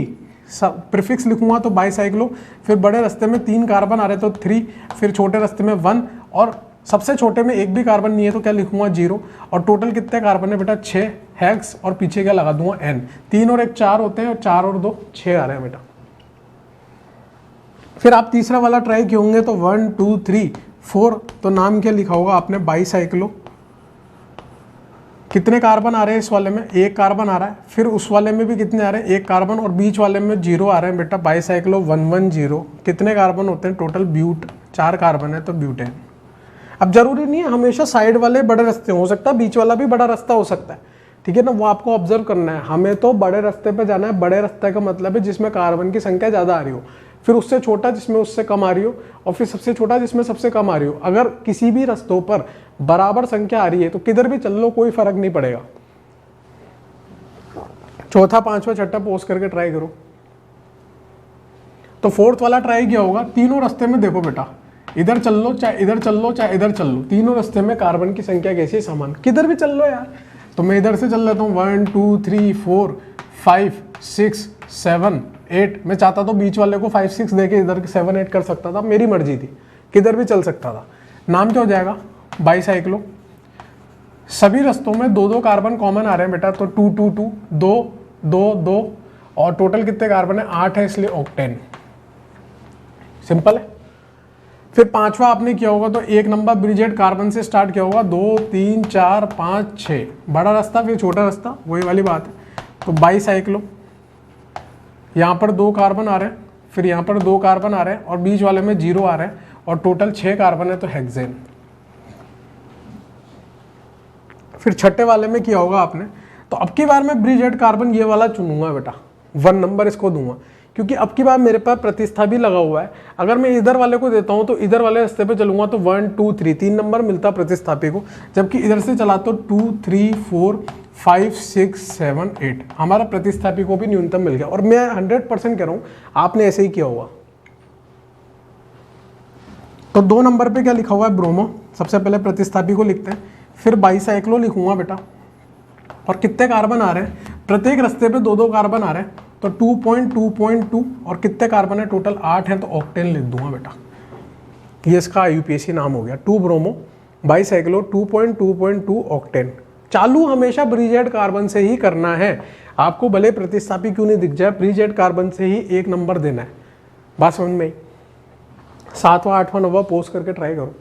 प्रीफिक्स लिखूंगा तो बाईसाइक्लो। फिर बड़े रास्ते में 3 कार्बन आ रहे तो 3, फिर छोटे रास्ते में 1, और सबसे छोटे में एक भी कार्बन नहीं है तो क्या लिखूंगा 0। और टोटल कितने कार्बन है बेटा, 6 हेक्स, और पीछे क्या लगा दूंगा n। 3 और 1 4 होते हैं, और 4 और 2 6 आ रहे हैं बेटा। फिर आप तीसरा वाला ट्राई किए होंगे तो 1 2 3 4, तो नाम क्या लिखा होगा आपने, बाईसाइक्लो। कितने कार्बन आ रहे हैं इस वाले में, 1 कार्बन आ रहा है, फिर उस वाले में भी कितने आ रहे हैं, 1 कार्बन, और बीच वाले में 0 आ रहे हैं बेटा, बाईसाइक्लो 110। कितने कार्बन होते हैं टोटल, ब्यूट, 4 कार्बन है तो ब्यूटेन। अब जरूरी नहीं है हमेशा साइड वाले बड़े रास्ते, हो सकता है बीच वाला भी बड़ा रास्ता हो सकता है, ठीक है ना, वो आपको ऑब्जर्व करना है। हमें तो बड़े रास्ते पे जाना है, बड़े रास्ते का मतलब है जिसमें कार्बन की संख्या ज़्यादा आ रही हो, फिर उससे छोटा जिसमें उससे कम आ रही हो, और फिर सबसे छोटा जिसमें सबसे कम आ रही हो। अगर किसी भी रास्तों पर बराबर संख्या आ रही है तो किधर भी चल लो, कोई फर्क नहीं पड़ेगा। चौथा पांचवा छठा पोस्ट करके ट्राई करो। तो फोर्थ वाला ट्राई किया होगा, तीनों रास्ते में देखो बेटा, इधर चल लो चाहे इधर चल लो चाहे इधर चल लो, तीनों रास्ते में कार्बन की संख्या कैसी है, समान, किधर भी चल लो यार। तो मैं इधर से चल लेता हूँ 1 2 3 4 5 6 7 8। मैं चाहता तो बीच वाले को 5 6 देके इधर 7 8 कर सकता था, मेरी मर्जी थी, किधर भी चल सकता था। नाम क्या हो जाएगा, बाईसाइक्लो। सभी रास्तों में 2 कार्बन कॉमन आ रहे हैं बेटा, तो 2 2 2 2 2 2, और टोटल कितने कार्बन है, 8 है, इसलिए ऑक्टेन। सिंपल है। फिर पांचवा आपने किया होगा तो एक नंबर ब्रिजेड कार्बन से स्टार्ट किया होगा, 2 3 4 5 6, बड़ा रास्ता फिर छोटा रास्ता, वही वाली बात है। तो बाईसाइक्लो, यहाँ पर 2 कार्बन आ रहे हैं, फिर यहाँ पर 2 कार्बन आ रहे हैं और बीच वाले में 0 आ रहे हैं और टोटल 6 कार्बन है तो हेक्सेन। फिर छठे वाले में किया होगा आपने, तो अब की बार मैं ब्रिजेड कार्बन ये वाला चुनूंगा बेटा, 1 नंबर इसको दूंगा, क्योंकि अब की बार मेरे पास प्रतिस्थापी लगा हुआ है। अगर मैं इधर वाले को देता हूं तो इधर वाले रास्ते पे चलूंगा तो 1 2 3 3 नंबर मिलता प्रतिस्थापी को, जबकि इधर से चला तो 2 3 4 5 6 7 8 हमारा प्रतिस्थापी को भी न्यूनतम मिल गया। और मैं 100% कह रहा हूं आपने ऐसे ही किया होगा। तो 2 नंबर पे क्या लिखा हुआ है, ब्रोमो। सबसे पहले प्रतिस्थापी को लिखते हैं, फिर बाईसाइक्लो लिखूंगा बेटा, और कितने कार्बन आ रहे हैं, प्रत्येक रास्ते पे 2 2 कार्बन आ रहे हैं तो 2.2.2 और कितने कार्बन है टोटल 8 हैं तो ऑक्टेन लिख दूंगा बेटा। ये इसका IUPAC नाम हो गया, 2 ब्रोमो बाईसाइक्लो 2.2.2 ऑक्टेन। चालू हमेशा ब्रिजेड कार्बन से ही करना है, आपको भले प्रतिस्थापी क्यों नहीं दिख जाए, ब्रिजेड कार्बन से ही 1 नंबर देना है। बात समझ में आई? 7वां 8वां 9वां पोस्ट करके ट्राई करो।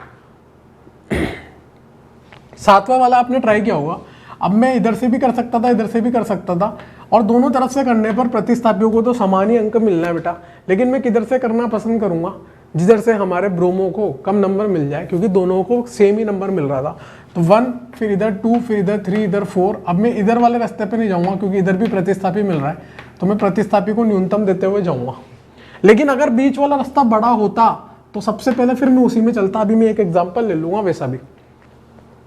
7वां वाला आपने ट्राई किया होगा। अब मैं इधर से भी कर सकता था, इधर से भी कर सकता था, और दोनों तरफ से करने पर प्रतिस्थापियों को तो समान ही अंक मिलना है बेटा। लेकिन मैं किधर से करना पसंद करूंगा, जिधर से हमारे ब्रोमो को कम नंबर मिल जाए, क्योंकि दोनों को सेम ही नंबर मिल रहा था। तो 1, फिर इधर 2, फिर इधर 3, इधर 4। अब मैं इधर वाले रास्ते पे नहीं जाऊंगा क्योंकि इधर भी प्रतिस्थापी मिल रहा है, तो मैं प्रतिस्थापी को न्यूनतम देते हुए जाऊंगा। लेकिन अगर बीच वाला रास्ता बड़ा होता तो सबसे पहले फिर मैं उसी में चलता। अभी मैं एक एग्जाम्पल ले लूंगा, वैसा भी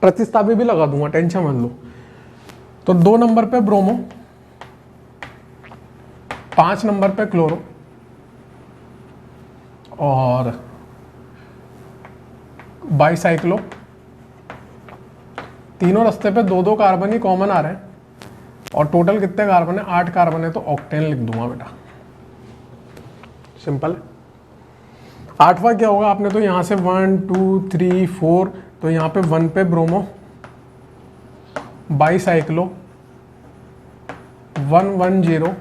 प्रतिस्थापी भी लगा दूंगा, टेंशन मत लो। तो 2 नंबर पे ब्रोमो, 5 नंबर पे क्लोरो, और बाईसाइक्लो। तीनों रास्ते पे 2 2 कार्बन ही कॉमन आ रहे हैं और टोटल कितने कार्बन है, 8 कार्बन है तो ऑक्टेन लिख दूंगा बेटा। सिंपल है। 8वां क्या होगा, आपने तो यहां से 1 2 3 4, तो यहाँ पे 1 पे ब्रोमो, बाईसाइक्लो 1 1 0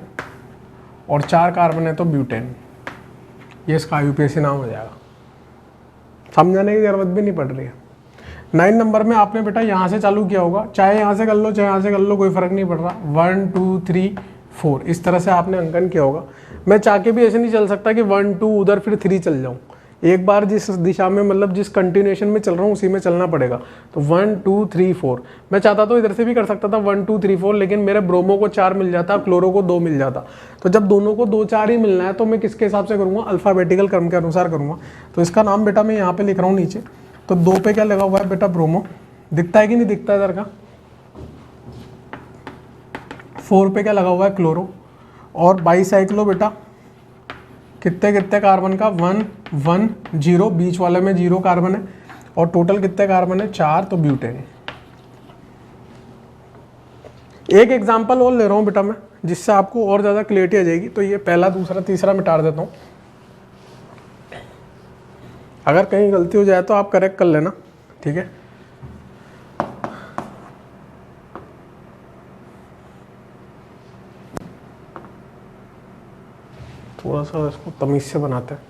और 4 कार्बन है तो ब्यूटेन। ये इसका IUPAC नाम हो जाएगा, समझाने की जरूरत भी नहीं पड़ रही है। 9 नंबर में आपने बेटा यहाँ से चालू किया होगा, चाहे यहाँ से कर लो चाहे यहाँ से कर लो, कोई फर्क नहीं पड़ रहा। 1 2 3 4 इस तरह से आपने अंकन किया होगा। मैं चाह के भी ऐसे नहीं चल सकता कि 1 2 उधर फिर 3 चल जाऊँ, एक बार जिस दिशा में, मतलब जिस कंटिन्यूएशन में चल रहा हूँ उसी में चलना पड़ेगा। तो 1 2 3 4 मैं चाहता तो इधर से भी कर सकता था 1 2 3 4, लेकिन मेरे ब्रोमो को 4 मिल जाता, क्लोरो को 2 मिल जाता। तो जब दोनों को 2 4 ही मिलना है तो मैं किसके हिसाब से करूँगा, अल्फाबेटिकल क्रम के अनुसार करूँगा। तो इसका नाम बेटा मैं यहाँ पे लिख रहा हूँ नीचे। तो 2 पे क्या लगा हुआ है बेटा, ब्रोमो। दिखता है कि नहीं दिखता है इधर का। 4 पे क्या लगा हुआ है, क्लोरो। और बाईसाइक्लो बेटा कितने कितने कार्बन का, 1 1 0, बीच वाले में 0 कार्बन है और टोटल कितने कार्बन है, 4 तो ब्यूटेन। एक एग्जांपल और ले रहा हूं बेटा मैं, जिससे आपको और ज्यादा क्लियरिटी आ जाएगी। तो ये पहला दूसरा तीसरा मिटा देता हूं, अगर कहीं गलती हो जाए तो आप करेक्ट कर लेना, ठीक है। थोड़ा सा इसको तमीज से बनाते हैं।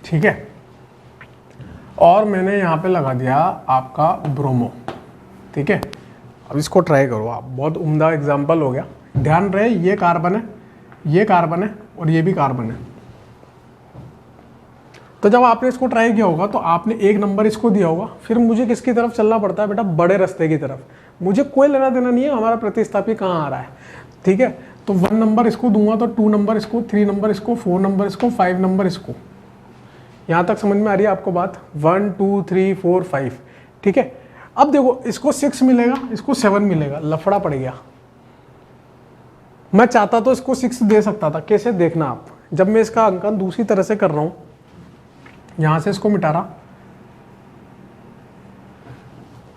ठीक है, और मैंने यहाँ पे लगा दिया आपका ब्रोमो, ठीक है। अब इसको ट्राई करो आप, बहुत उम्दा एग्जाम्पल हो गया। ध्यान रहे ये कार्बन है, ये कार्बन है और ये भी कार्बन है। तो जब आपने इसको ट्राई किया होगा तो आपने 1 नंबर इसको दिया होगा, फिर मुझे किसकी तरफ चलना पड़ता है बेटा, बड़े रास्ते की तरफ। मुझे कोई लेना देना नहीं है हमारा प्रतिस्थापी कहाँ आ रहा है, ठीक है। तो 1 नंबर इसको दूंगा तो 2 नंबर इसको, 3 नंबर इसको, 4 नंबर इसको, 5 नंबर इसको। यहाँ तक समझ में आ रही है आपको बात, 1 2 3 4 5, ठीक है। अब देखो इसको 6 मिलेगा, इसको 7 मिलेगा, लफड़ा पड़ गया। मैं चाहता तो इसको 6 दे सकता था, कैसे देखना आप, जब मैं इसका अंकन दूसरी तरह से कर रहा हूं, यहां से इसको मिटा रहा,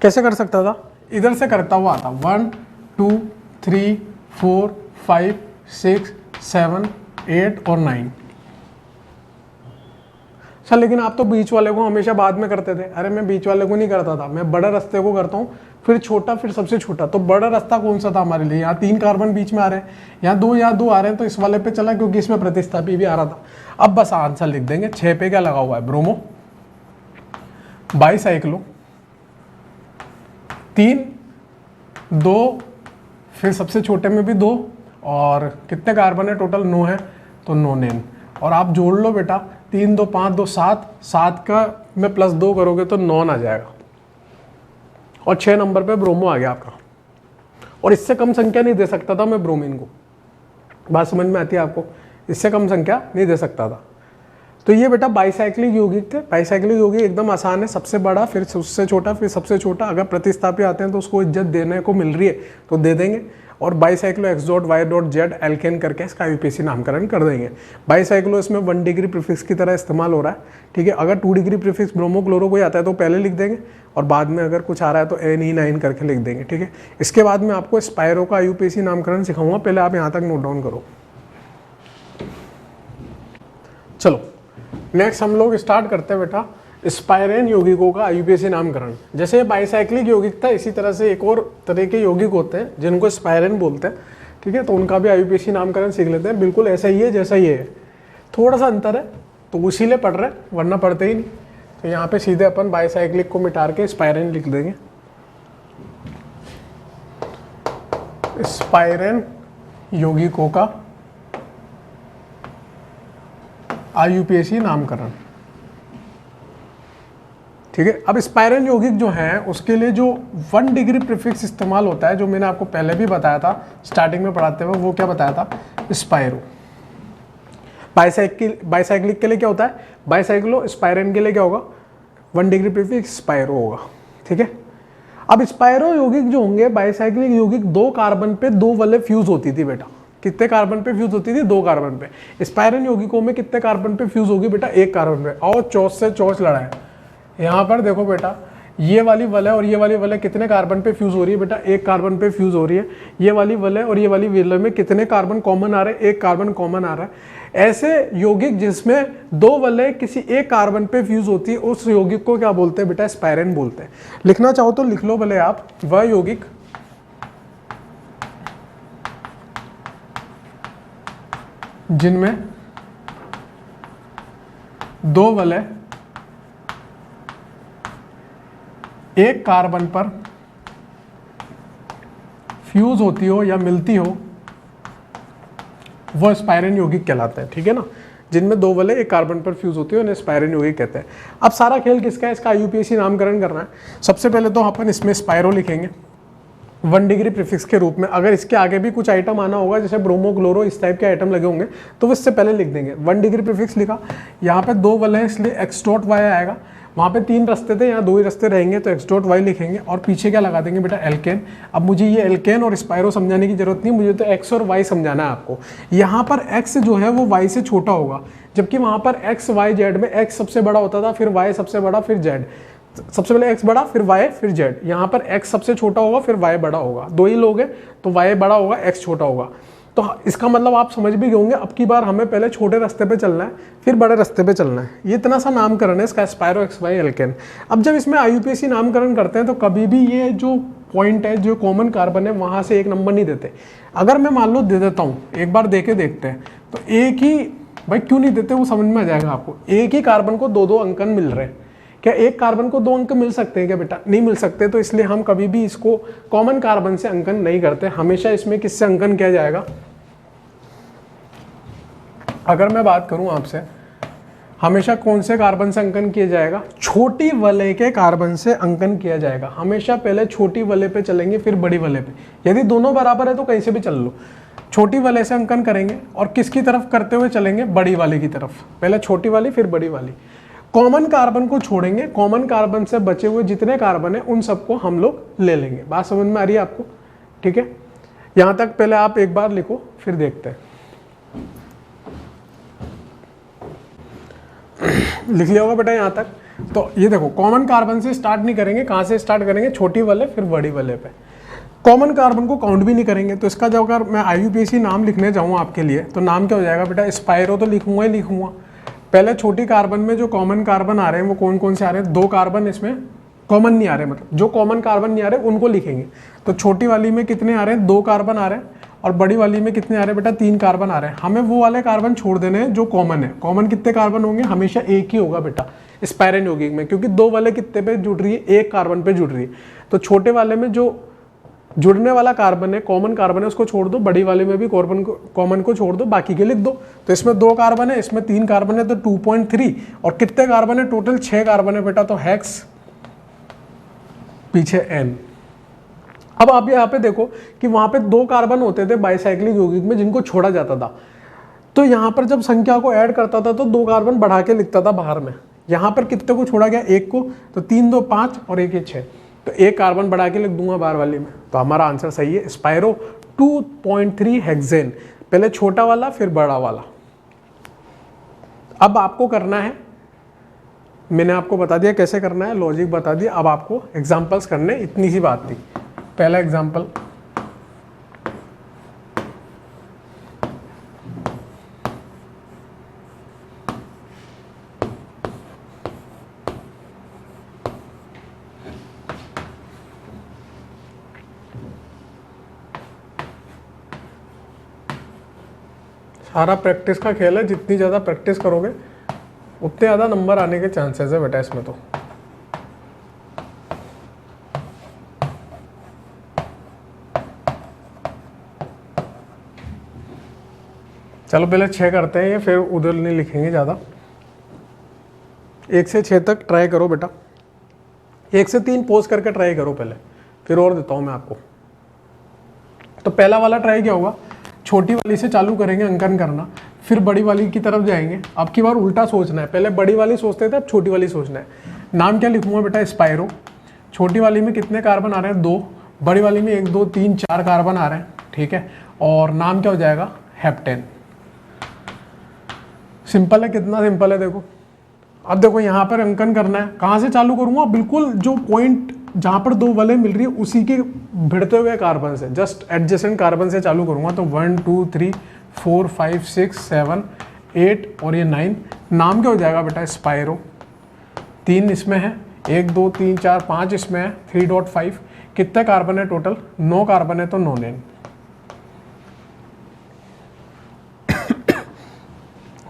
कैसे कर सकता था, इधर से करता हुआ आता 1 2 3 4 5 6 7 8 और 9। सर लेकिन आप तो बीच वाले को हमेशा बाद में करते थे। अरे मैं बीच वाले को नहीं करता था, मैं बड़े रास्ते को करता हूँ, फिर छोटा, फिर सबसे छोटा। तो बड़ा रास्ता कौन सा था हमारे लिए? यहाँ 3 कार्बन बीच में आ रहे हैं, यहाँ 2 आ रहे हैं, तो इस वाले पे चला क्योंकि इसमें प्रतिस्थापी भी आ रहा था। अब बस आंसर लिख देंगे। 6 पे क्या लगा हुआ है? ब्रोमो। बाईसाइक्लो 3, 2, फिर सबसे छोटे में भी 2, और कितने कार्बन है टोटल? 9 है, तो नोनेन। और आप जोड़ लो बेटा, 3, 2, 5, 2, 7, 7 का में +2 करोगे तो 9 आ जाएगा, और 6 नंबर पे ब्रोमो आ गया आपका। और इससे कम संख्या नहीं दे सकता था मैं ब्रोमीन को। बात समझ में आती है आपको? इससे कम संख्या नहीं दे सकता था। तो ये बेटा बाईसाइक्लिक यौगिक थे। बाईसाइक्लिक यौगिक एकदम आसान है, सबसे बड़ा, फिर उससे छोटा, फिर सबसे छोटा। अगर प्रतिस्थापी आते हैं तो उसको इज्जत देने को मिल रही है तो दे देंगे। और बाईसाइक्लो X.Y.Z एल्केन करके इसका IUPAC नामकरण कर देंगे। बाईसाइक्लो इसमें 1 डिग्री प्रीफिक्स की तरह इस्तेमाल हो रहा है, ठीक है। अगर 2 डिग्री प्रीफिक्स ब्रोमो क्लोरो कोई आता है तो पहले लिख देंगे, और बाद में अगर कुछ आ रहा है तो Ne9 करके लिख देंगे, ठीक है। इसके बाद में आपको स्पायरो का IUPAC नामकरण सिखाऊंगा, पहले आप यहाँ तक नोट डाउन करो। चलो नेक्स्ट हम लोग स्टार्ट करते हैं बेटा स्पाइरेन यौगिकों का IUPAC नामकरण। जैसे बाईसाइक्लिक यौगिक था, इसी तरह से एक और तरह के यौगिक होते हैं जिनको स्पाइरेन बोलते हैं, ठीक है। तो उनका भी IUPAC नामकरण सीख लेते हैं। बिल्कुल ऐसा ही है जैसा ये है, थोड़ा सा अंतर है, तो इसीलिए पढ़ रहे हैं, वरना पढ़ते ही नहीं। तो यहाँ पे सीधे अपन बाईसाइक्लिक को मिटा के स्पाइरेन लिख देंगे। स्पाइरेन यौगिकों का IUPAC नामकरण, ठीक है। अब स्पाइरेन यौगिक जो है उसके लिए जो 1 डिग्री प्रीफिक्स इस्तेमाल होता है, जो मैंने आपको पहले भी बताया था स्टार्टिंग में पढ़ाते हुए, वो क्या बताया था? स्पाइरो। बाईसाइक्लिक के लिए क्या होता है? बाईसाइक्लो। स्पाइरेन के लिए क्या होगा? 1 डिग्री प्रीफिक्स स्पाइरो होगा, ठीक है। अब स्पाइरो यौगिक जो होंगे, बाईसाइक्लिक यौगिक 2 कार्बन पे 2 वलय फ्यूज होती थी बेटा। कितने कार्बन पे फ्यूज होती थी? 2 कार्बन पे। स्पाइरेन यौगिकों में कितने कार्बन पे फ्यूज होगी बेटा? 1 कार्बन पे। और चौस से चौस लड़ाए, यहाँ पर देखो बेटा, ये वाली वलय और ये वाली वलय कितने कार्बन पे फ्यूज हो रही है बेटा? 1 कार्बन पे फ्यूज हो रही है। ये वाली वलय और ये वाली वलय में कितने कार्बन कॉमन आ रहे हैं? 1 कार्बन कॉमन आ रहा है। ऐसे यौगिक जिसमें 2 वलय किसी 1 कार्बन पे फ्यूज होती है, उस यौगिक को क्या बोलते हैं बेटा? स्पाइरेन बोलते हैं। लिखना चाहो तो लिख लो भले आप, वह यौगिक जिनमें 2 वलय 1 कार्बन पर फ्यूज होती हो या मिलती हो, वो स्पाइरेन यौगिक कहलाते हैं, ठीक है ना। जिनमें 2 वलय 1 कार्बन पर फ्यूज होती है उन्हें स्पाइरेन यौगिक कहते हैं। अब सारा खेल किसका है? इसका IUPAC नामकरण करना है। सबसे पहले तो अपन इसमें स्पाइरो लिखेंगे 1 डिग्री प्रीफिक्स के रूप में। अगर इसके आगे भी कुछ आइटम आना होगा, जैसे ब्रोमो क्लोरो, इस टाइप के आइटम लगे होंगे, तो इससे पहले लिख देंगे। 1 डिग्री प्रीफिक्स लिखा, यहाँ पे 2 वलय है इसलिए X.Y आएगा। वहाँ पे 3 रास्ते थे, यहाँ 2 ही रास्ते रहेंगे, तो X.Y लिखेंगे, और पीछे क्या लगा देंगे बेटा? एल्केन। अब मुझे ये एल्केन और स्पाइरो समझाने की जरूरत नहीं, मुझे तो X और Y समझाना है आपको। यहाँ पर X जो है वो Y से छोटा होगा, जबकि वहाँ पर X, Y, Z में X सबसे बड़ा होता था, फिर Y सबसे बड़ा, फिर Z। सबसे पहले X बड़ा, फिर Y, फिर Z। यहाँ पर X सबसे छोटा होगा, फिर Y बड़ा होगा। 2 ही लोग हैं तो Y बड़ा होगा, X छोटा होगा। तो इसका मतलब आप समझ भी गए होंगे, अब की बार हमें पहले छोटे रास्ते पे चलना है, फिर बड़े रास्ते पे चलना है। ये इतना सा नामकरण है इसका, स्पाइरो XY एल्केन। अब जब इसमें IUPAC नामकरण करते हैं तो कभी भी ये जो पॉइंट है, जो कॉमन कार्बन है, वहाँ से 1 नंबर नहीं देते। अगर मैं मान लो दे देता हूँ, एक बार दे के देखते हैं, तो एक ही, भाई क्यों नहीं देते वो समझ में आ जाएगा आपको। एक ही कार्बन को 2-2 अंकन मिल रहे हैं। क्या एक कार्बन को 2 अंक मिल सकते हैं क्या बेटा? नहीं मिल सकते। तो इसलिए हम कभी भी इसको कॉमन कार्बन से अंकन नहीं करते। हमेशा इसमें किससे अंकन किया जाएगा? अगर मैं बात करूं आपसे, हमेशा कौन से कार्बन से अंकन किया जाएगा? छोटी वलय के कार्बन से अंकन किया जाएगा। हमेशा पहले छोटी वलय पे चलेंगे, फिर बड़ी वलय पे। यदि दोनों बराबर है तो कहीं से भी चल लो, छोटी वलय से अंकन करेंगे और किसकी तरफ करते हुए चलेंगे? बड़ी वाली की तरफ। पहले छोटी वाली, फिर बड़ी वाली। कॉमन कार्बन को छोड़ेंगे, कॉमन कार्बन से बचे हुए जितने कार्बन है उन सबको हम लोग ले लेंगे। बात समझ में आ रही है आपको? ठीक है, यहां तक पहले आप एक बार लिखो, फिर देखते हैं। लिख लिया होगा बेटा यहाँ तक। तो ये देखो, कॉमन कार्बन से स्टार्ट नहीं करेंगे। कहाँ से स्टार्ट करेंगे? छोटी वलय, फिर बड़ी वलय पे। कॉमन कार्बन को काउंट भी नहीं करेंगे। तो इसका जब अगर मैं IUPAC नाम लिखने जाऊँ आपके लिए, तो नाम क्या हो जाएगा बेटा? स्पाइरो तो लिखूंगा ही लिखूंगा। पहले छोटी कार्बन में जो कॉमन कार्बन आ रहे हैं वो कौन कौन से आ रहे हैं, 2 कार्बन इसमें कॉमन नहीं आ रहे, मतलब जो कॉमन कार्बन नहीं आ रहे उनको लिखेंगे। तो छोटी वाली में कितने आ रहे हैं, 2 कार्बन आ रहे हैं, और बड़ी वाली में कितने आ रहे हैं बेटा, 3 कार्बन आ रहे हैं। हमें वो वाले कार्बन छोड़ देने हैं जो कॉमन है। कॉमन कितने कार्बन होंगे, हमेशा एक ही होगा बेटा स्पाइरन यौगिक में, क्योंकि 2 वाले कितने पे जुड़ रही है, 1 कार्बन पे जुड़ रही है। तो छोटे वाले में जो जुड़ने वाला कार्बन है, कॉमन कार्बन है, उसको छोड़ दो, बड़ी वाले में भी कॉमन को छोड़ दो, बाकी के लिख दो। तो इसमें 2 कार्बन है, इसमें 3 कार्बन है, तो 2.3, और कितने कार्बन है टोटल, 6 कार्बन है बेटा, तो हेक्स पीछे n। अब आप यहाँ पे देखो कि वहां पे 2 कार्बन होते थे बाइसाइक्लिक यौगिक में जिनको छोड़ा जाता था, तो यहाँ पर जब संख्या को ऐड करता था तो 2 कार्बन बढ़ा के लिखता था बाहर में। यहाँ पर कितने को छोड़ा गया, 1 को, तो 3 2 5 और 1 1 6, तो 1 कार्बन बढ़ा के लिख दूंगा बाहर वाली में। तो हमारा आंसर सही है, स्पाइरो 2.3 हेक्सेन, पहले छोटा वाला फिर बड़ा वाला। अब आपको करना है, मैंने आपको बता दिया कैसे करना है, लॉजिक बता दिया, अब आपको एग्जांपल्स करने, इतनी सी बात थी। पहला एग्जांपल, सारा प्रैक्टिस का खेल है, जितनी ज़्यादा प्रैक्टिस करोगे उतने ज़्यादा नंबर आने के चांसेस है बेटा इसमें। तो चलो पहले 6 करते हैं, ये फिर उधर नहीं लिखेंगे ज़्यादा। 1 से 6 तक ट्राई करो बेटा, 1 से 3 पोज करके ट्राई करो पहले, फिर और देता हूँ मैं आपको। तो पहला वाला ट्राई क्या होगा, छोटी वाली से चालू करेंगे अंकन करना, फिर बड़ी वाली की तरफ जाएंगे। अब की बार उल्टा सोचना है, पहले बड़ी वाली सोचते थे, अब छोटी वाली सोचना है। नाम क्या लिखूंगा बेटा, स्पाइरो। छोटी वाली में कितने कार्बन आ रहे हैं, 2, बड़ी वाली में 1 2 3 4 कार्बन आ रहे हैं, ठीक है, और नाम क्या हो जाएगा, हेप्टेन। सिंपल है, कितना सिंपल है देखो। अब देखो यहाँ पर अंकन करना है, कहाँ से चालू करूँगा, बिल्कुल जो पॉइंट जहाँ पर 2 वलय मिल रही है उसी के भिड़ते हुए कार्बन से, जस्ट एडजेसेंट कार्बन से चालू करूँगा। तो 1 2 3 4 5 6 7 8 और ये 9, नाम क्या हो जाएगा बेटा, स्पाइरो। 3 इसमें है, 1 2 3 4 5 इसमें है, 3.5। कितने कार्बन है टोटल, 9 कार्बन है, तो नोनेन।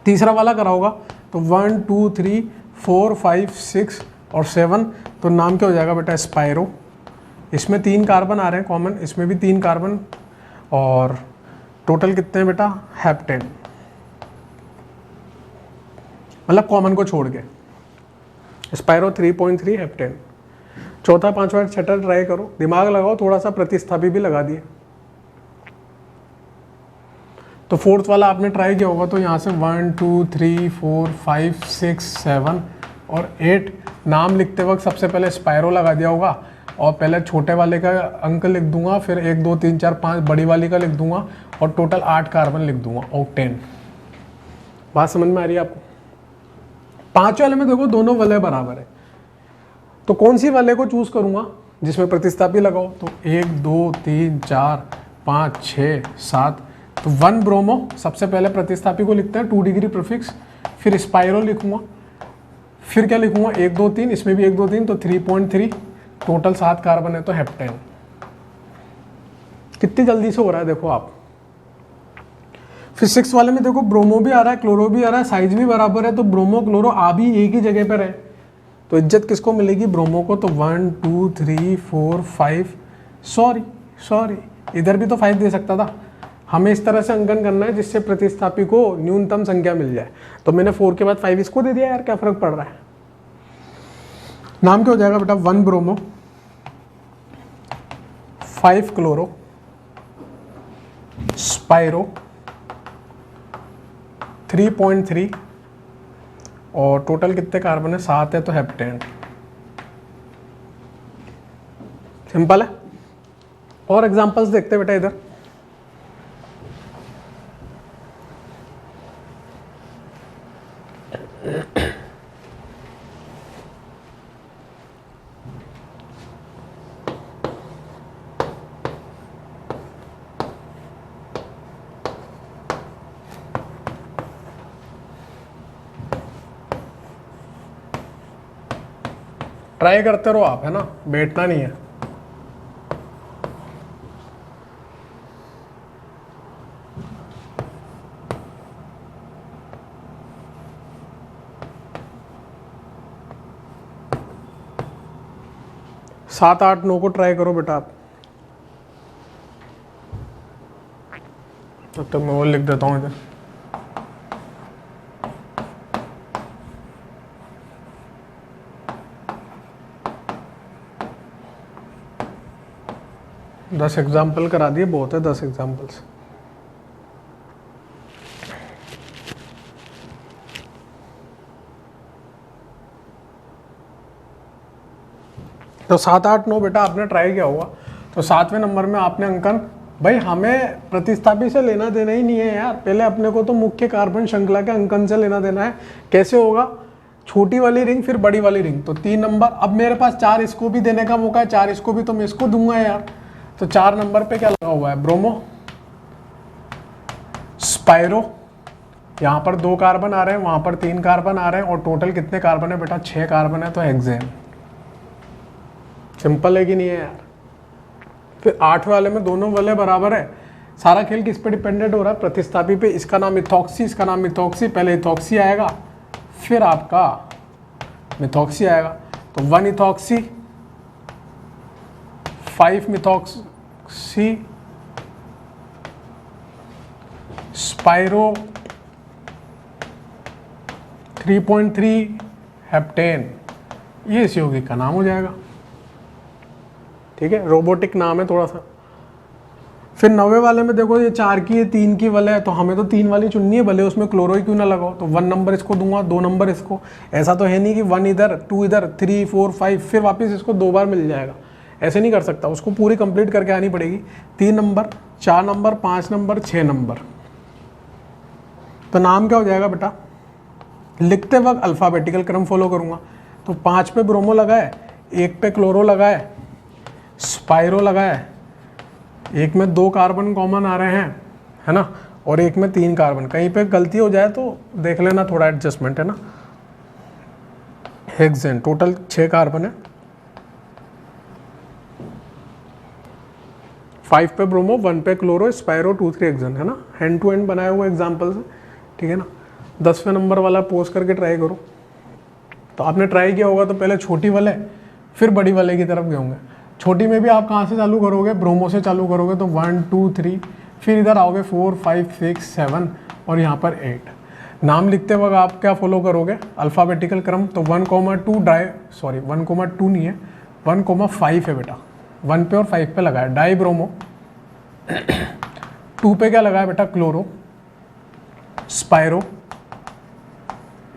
तीसरा वाला करा होगा, तो 1 2 3 4 5 6 और 7, तो नाम क्या हो जाएगा बेटा, स्पाइरो। इसमें 3 कार्बन आ रहे हैं कॉमन, इसमें भी 3 कार्बन, और टोटल कितने हैं बेटा, हेप्टेन, मतलब कॉमन को छोड़ के, स्पाइरो 3.3 हेप्टेन। चौथा, पांचवा, छठा ट्राई करो, दिमाग लगाओ थोड़ा सा, प्रतिस्थापी भी लगा दिए। तो फोर्थ वाला आपने ट्राई किया होगा, तो यहाँ से 1 2 3 4 5 6 7 और 8, नाम लिखते वक्त सबसे पहले स्पाइरो लगा दिया होगा, और पहले छोटे वाले का अंक लिख दूंगा, फिर 1 2 3 4 5 बड़ी वाली का लिख दूंगा, और टोटल 8 कार्बन लिख दूंगा, ऑक्टेन। बात समझ में आ रही है आपको। 5 वाले में देखो दोनों वलय बराबर है, तो कौन सी वलय को चूज करूंगा जिसमें प्रतिस्थापी लगाओ, तो 1 2 3 4 5 6 7, तो 1 ब्रोमो, सबसे पहले प्रतिस्थापी को लिखते हैं 2 डिग्री प्रीफिक्स, फिर स्पाइरो लिखूंगा, फिर क्या लिखूंगा, 1 2 3, इसमें भी 1 2 3, तो 3.3, टोटल 7 कार्बन है, तो हेप्टेन। कितनी जल्दी से हो रहा है देखो आप। फिर 6 वाले में देखो ब्रोमो भी आ रहा है, क्लोरो भी आ रहा है, साइज भी बराबर है, तो ब्रोमो क्लोरो आ भी एक ही जगह पर है, तो इज्जत किसको मिलेगी, ब्रोमो को। तो 1 2 3 4 5, सॉरी इधर भी तो 5 दे सकता था। हमें इस तरह से अंकन करना है जिससे प्रतिस्थापी को न्यूनतम संख्या मिल जाए, तो मैंने 4 के बाद 5 इसको दे दिया यार, क्या फर्क पड़ रहा है। नाम क्या हो जाएगा बेटा, 1 ब्रोमो 5 क्लोरो स्पाइरो 3.3, और टोटल कितने कार्बन है, 7 है, तो हेप्टेन। सिंपल है। और एग्जांपल्स देखते हैं बेटा इधर। ट्राई करते रहो आप, है ना, बैठना नहीं है। सात आठ नौ को ट्राई करो बेटा आप। तब तक मैं वो लिख देता हूँ इधर। दस एग्जाम्पल करा दिए, बहुत है 10 एग्जाम्पल्स। तो 7 8 9 बेटा आपने ट्राई किया होगा। तो 7वें नंबर में आपने अंकन, भाई हमें प्रतिस्थापी से लेना देना ही नहीं है यार, पहले अपने को तो मुख्य कार्बन श्रृंखला के अंकन से लेना देना है। कैसे होगा, छोटी वाली रिंग फिर बड़ी वाली रिंग, तो 3 नंबर। अब मेरे पास 4 इसको भी देने का मौका है, 4 इसको भी, तो मैं इसको दूंगा यार। तो 4 नंबर पे क्या लगा हुआ है, ब्रोमो, स्पाइरो, यहाँ पर 2 कार्बन आ रहे हैं, वहां पर 3 कार्बन आ रहे हैं, और टोटल कितने कार्बन है बेटा, 6 कार्बन है, तो हेक्सेन। सिंपल है कि नहीं है यार। फिर 8वें वाले में दोनों वाले बराबर है। सारा खेल किस पे डिपेंडेंट हो रहा है, प्रतिस्थापी पे। इसका नाम इथॉक्सी, इसका नाम मिथॉक्सी, पहले इथॉक्सी आएगा फिर आपका मिथॉक्सी आएगा। तो 1 इथॉक्सी, 5 मिथॉक्सी, स्पाइरो, 3.3 हेप्टेन, ये इस यौगिक का नाम हो जाएगा। ठीक है, रोबोटिक नाम है थोड़ा सा। फिर 9वें वाले में देखो, ये 4 की, ये 3 की वाले है, तो हमें तो 3 वाली चुननी है, भले उसमें क्लोरो ही क्यों ना लगाओ। तो 1 नंबर इसको दूंगा, 2 नंबर इसको। ऐसा तो है नहीं कि 1 इधर 2 इधर 3 4 5 फिर वापस इसको 2 बार मिल जाएगा, ऐसे नहीं कर सकता, उसको पूरी कंप्लीट करके आनी पड़ेगी। 3 नंबर, 4 नंबर, 5 नंबर, 6 नंबर। तो नाम क्या हो जाएगा बेटा, लिखते वक्त अल्फ़ाबेटिकल क्रम फॉलो करूंगा। तो 5 पे ब्रोमो लगा है, 1 पे क्लोरो लगा है, स्पाइरो लगा है, 1 में 2 कार्बन कॉमन आ रहे हैं, है ना, और 1 में 3 कार्बन। कहीं पे गलती हो जाए तो देख लेना, थोड़ा एडजस्टमेंट, है ना। हेक्सेन, टोटल 6 कार्बन है। 5 पे ब्रोमो, 1 पे क्लोरो, स्पाइरो, 2 3 हेक्सेन, है ना। हैंड टू हैंड बनाए हुए एग्जाम्पल से, ठीक है ना। 10वें नंबर वाला पोस्ट करके ट्राई करो। तो आपने ट्राई किया होगा तो पहले छोटी वाले फिर बड़ी वाले की तरफ गए होंगे। छोटी में भी आप कहाँ से चालू करोगे, ब्रोमो से चालू करोगे, तो 1 2 3, फिर इधर आओगे 4 5 6 7 और यहाँ पर 8। नाम लिखते वक्त आप क्या फॉलो करोगे, अल्फ़ाबेटिकल क्रम। तो 1,2 1,2 नहीं है, 1,5 है बेटा। 1 पे और 5 पे लगा है डाई ब्रोमो, 2 पे क्या लगा है बेटा, क्लोरो, स्पाइरो,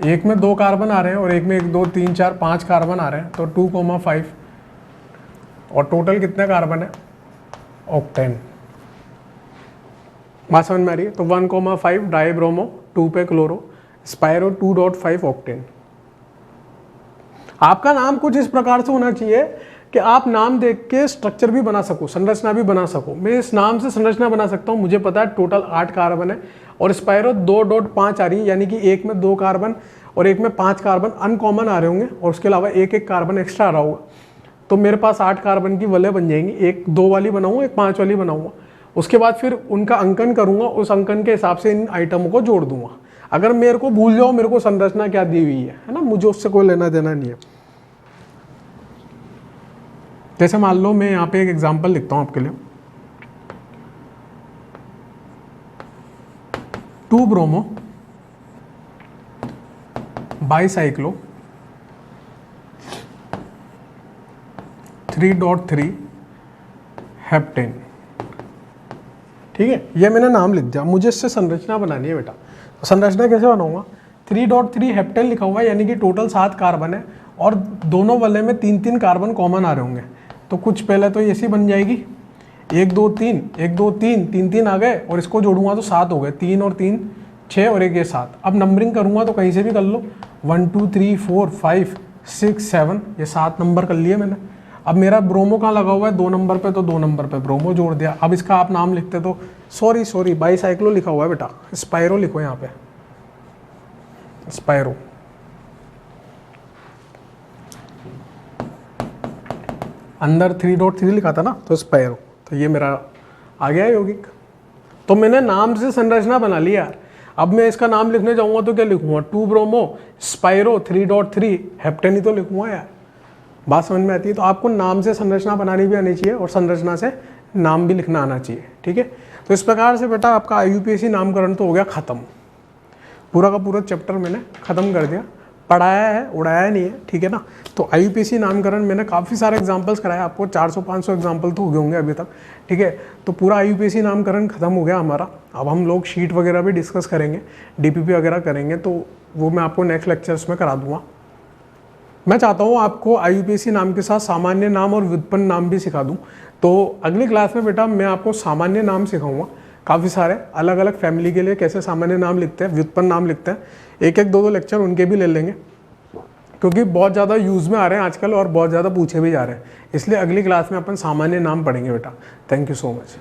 1 में 2 कार्बन आ रहे हैं और 1 में 1 2 3 4 5 कार्बन आ रहे हैं, तो 2,5, और टोटल कितने कार्बन है, ऑक्टेन। बात समझ में आ रही है। तो 1,5 डाई ब्रोमो, 2 पे क्लोरो, स्पाइरो, 2.5 ऑक्टेन। आपका नाम कुछ इस प्रकार से होना चाहिए कि आप नाम देख के स्ट्रक्चर भी बना सको, संरचना भी बना सको। मैं इस नाम से संरचना बना सकता हूँ, मुझे पता है टोटल 8 कार्बन है, और स्पाइरो 2.5 आ रही है, यानी कि 1 में 2 कार्बन और 1 में 5 कार्बन अनकॉमन आ रहे होंगे, और उसके अलावा 1 कार्बन एक्स्ट्रा आ रहा होगा। तो मेरे पास 8 कार्बन की वलय बन जाएंगी, 1 2 वाली बनाऊंगा, 1 5 वाली बनाऊंगा। उसके बाद फिर उनका अंकन करूंगा, उस अंकन के हिसाब से इन आइटमों को जोड़ दूंगा। अगर मेरे को भूल जाओ मेरे को संरचना क्या दी हुई है ना, मुझे उससे कोई लेना देना नहीं है। जैसे मान लो मैं यहाँ पे एक एग्जांपल लिखता हूँ आपके लिए, 2 ब्रोमो बाईसाइक्लो 3.3 हेप्टेन। ठीक है, ये मैंने नाम लिख दिया, मुझे इससे संरचना बनानी है बेटा। तो संरचना कैसे बनाऊंगा, 3.3 हेप्टेन लिखा हुआ है, यानी कि टोटल 7 कार्बन है, और दोनों वाले में 3 कार्बन कॉमन आ रहे होंगे। तो कुछ पहले तो ऐसी बन जाएगी, 1 2 3 1 2 3 3 आ गए, और इसको जोड़ूंगा तो 7 हो गए, 3 और 3 6 और 1 ये 7। अब नंबरिंग करूंगा तो कहीं से भी कर लो, 1 2 3 4 5 6 7, ये 7 नंबर कर लिए मैंने। अब मेरा ब्रोमो कहाँ लगा हुआ है, 2 नंबर पे, तो 2 नंबर पे ब्रोमो जोड़ दिया। अब इसका आप नाम लिखते तो सॉरी बाईसाइक्लो लिखा हुआ है बेटा, स्पाइरो लिखो यहाँ पे, स्पाइरो। अंदर 3.3 लिखा था ना, तो स्पैरो, तो ये मेरा आ गया यौगिक। तो मैंने नाम से संरचना बना ली यार। अब मैं इसका नाम लिखने जाऊंगा तो क्या लिखूंगा, 2 ब्रोमो स्पाइरो 3.3 हेप्टेन ही तो लिखूंगा यार। बात समझ में आती है। तो आपको नाम से संरचना बनानी भी आनी चाहिए और संरचना से नाम भी लिखना आना चाहिए, ठीक है। तो इस प्रकार से बेटा आपका IUPAC नामकरण तो हो गया ख़त्म। पूरा का पूरा चैप्टर मैंने ख़त्म कर दिया, पढ़ाया है, उड़ाया नहीं है, ठीक है ना। तो IUPAC नामकरण मैंने काफ़ी सारे एग्जाम्पल्स कराए आपको, 400-500 एग्जाम्पल तो हो गए होंगे अभी तक, ठीक है। तो पूरा IUPAC नामकरण ख़त्म हो गया हमारा। अब हम लोग शीट वगैरह भी डिस्कस करेंगे, DPP वगैरह करेंगे, तो वो मैं आपको नेक्स्ट लेक्चर्स में करा दूँगा। मैं चाहता हूँ आपको IUPAC नाम के साथ सामान्य नाम और व्युत्पन्न नाम भी सिखा दूँ। तो अगली क्लास में बेटा मैं आपको सामान्य नाम सिखाऊंगा, काफ़ी सारे अलग अलग फैमिली के लिए कैसे सामान्य नाम लिखते हैं, व्युत्पन्न नाम लिखते हैं। एक एक दो दो लेक्चर उनके भी ले लेंगे, क्योंकि बहुत ज़्यादा यूज़ में आ रहे हैं आजकल और बहुत ज़्यादा पूछे भी जा रहे हैं। इसलिए अगली क्लास में अपन सामान्य नाम पढ़ेंगे बेटा। Thank you so much.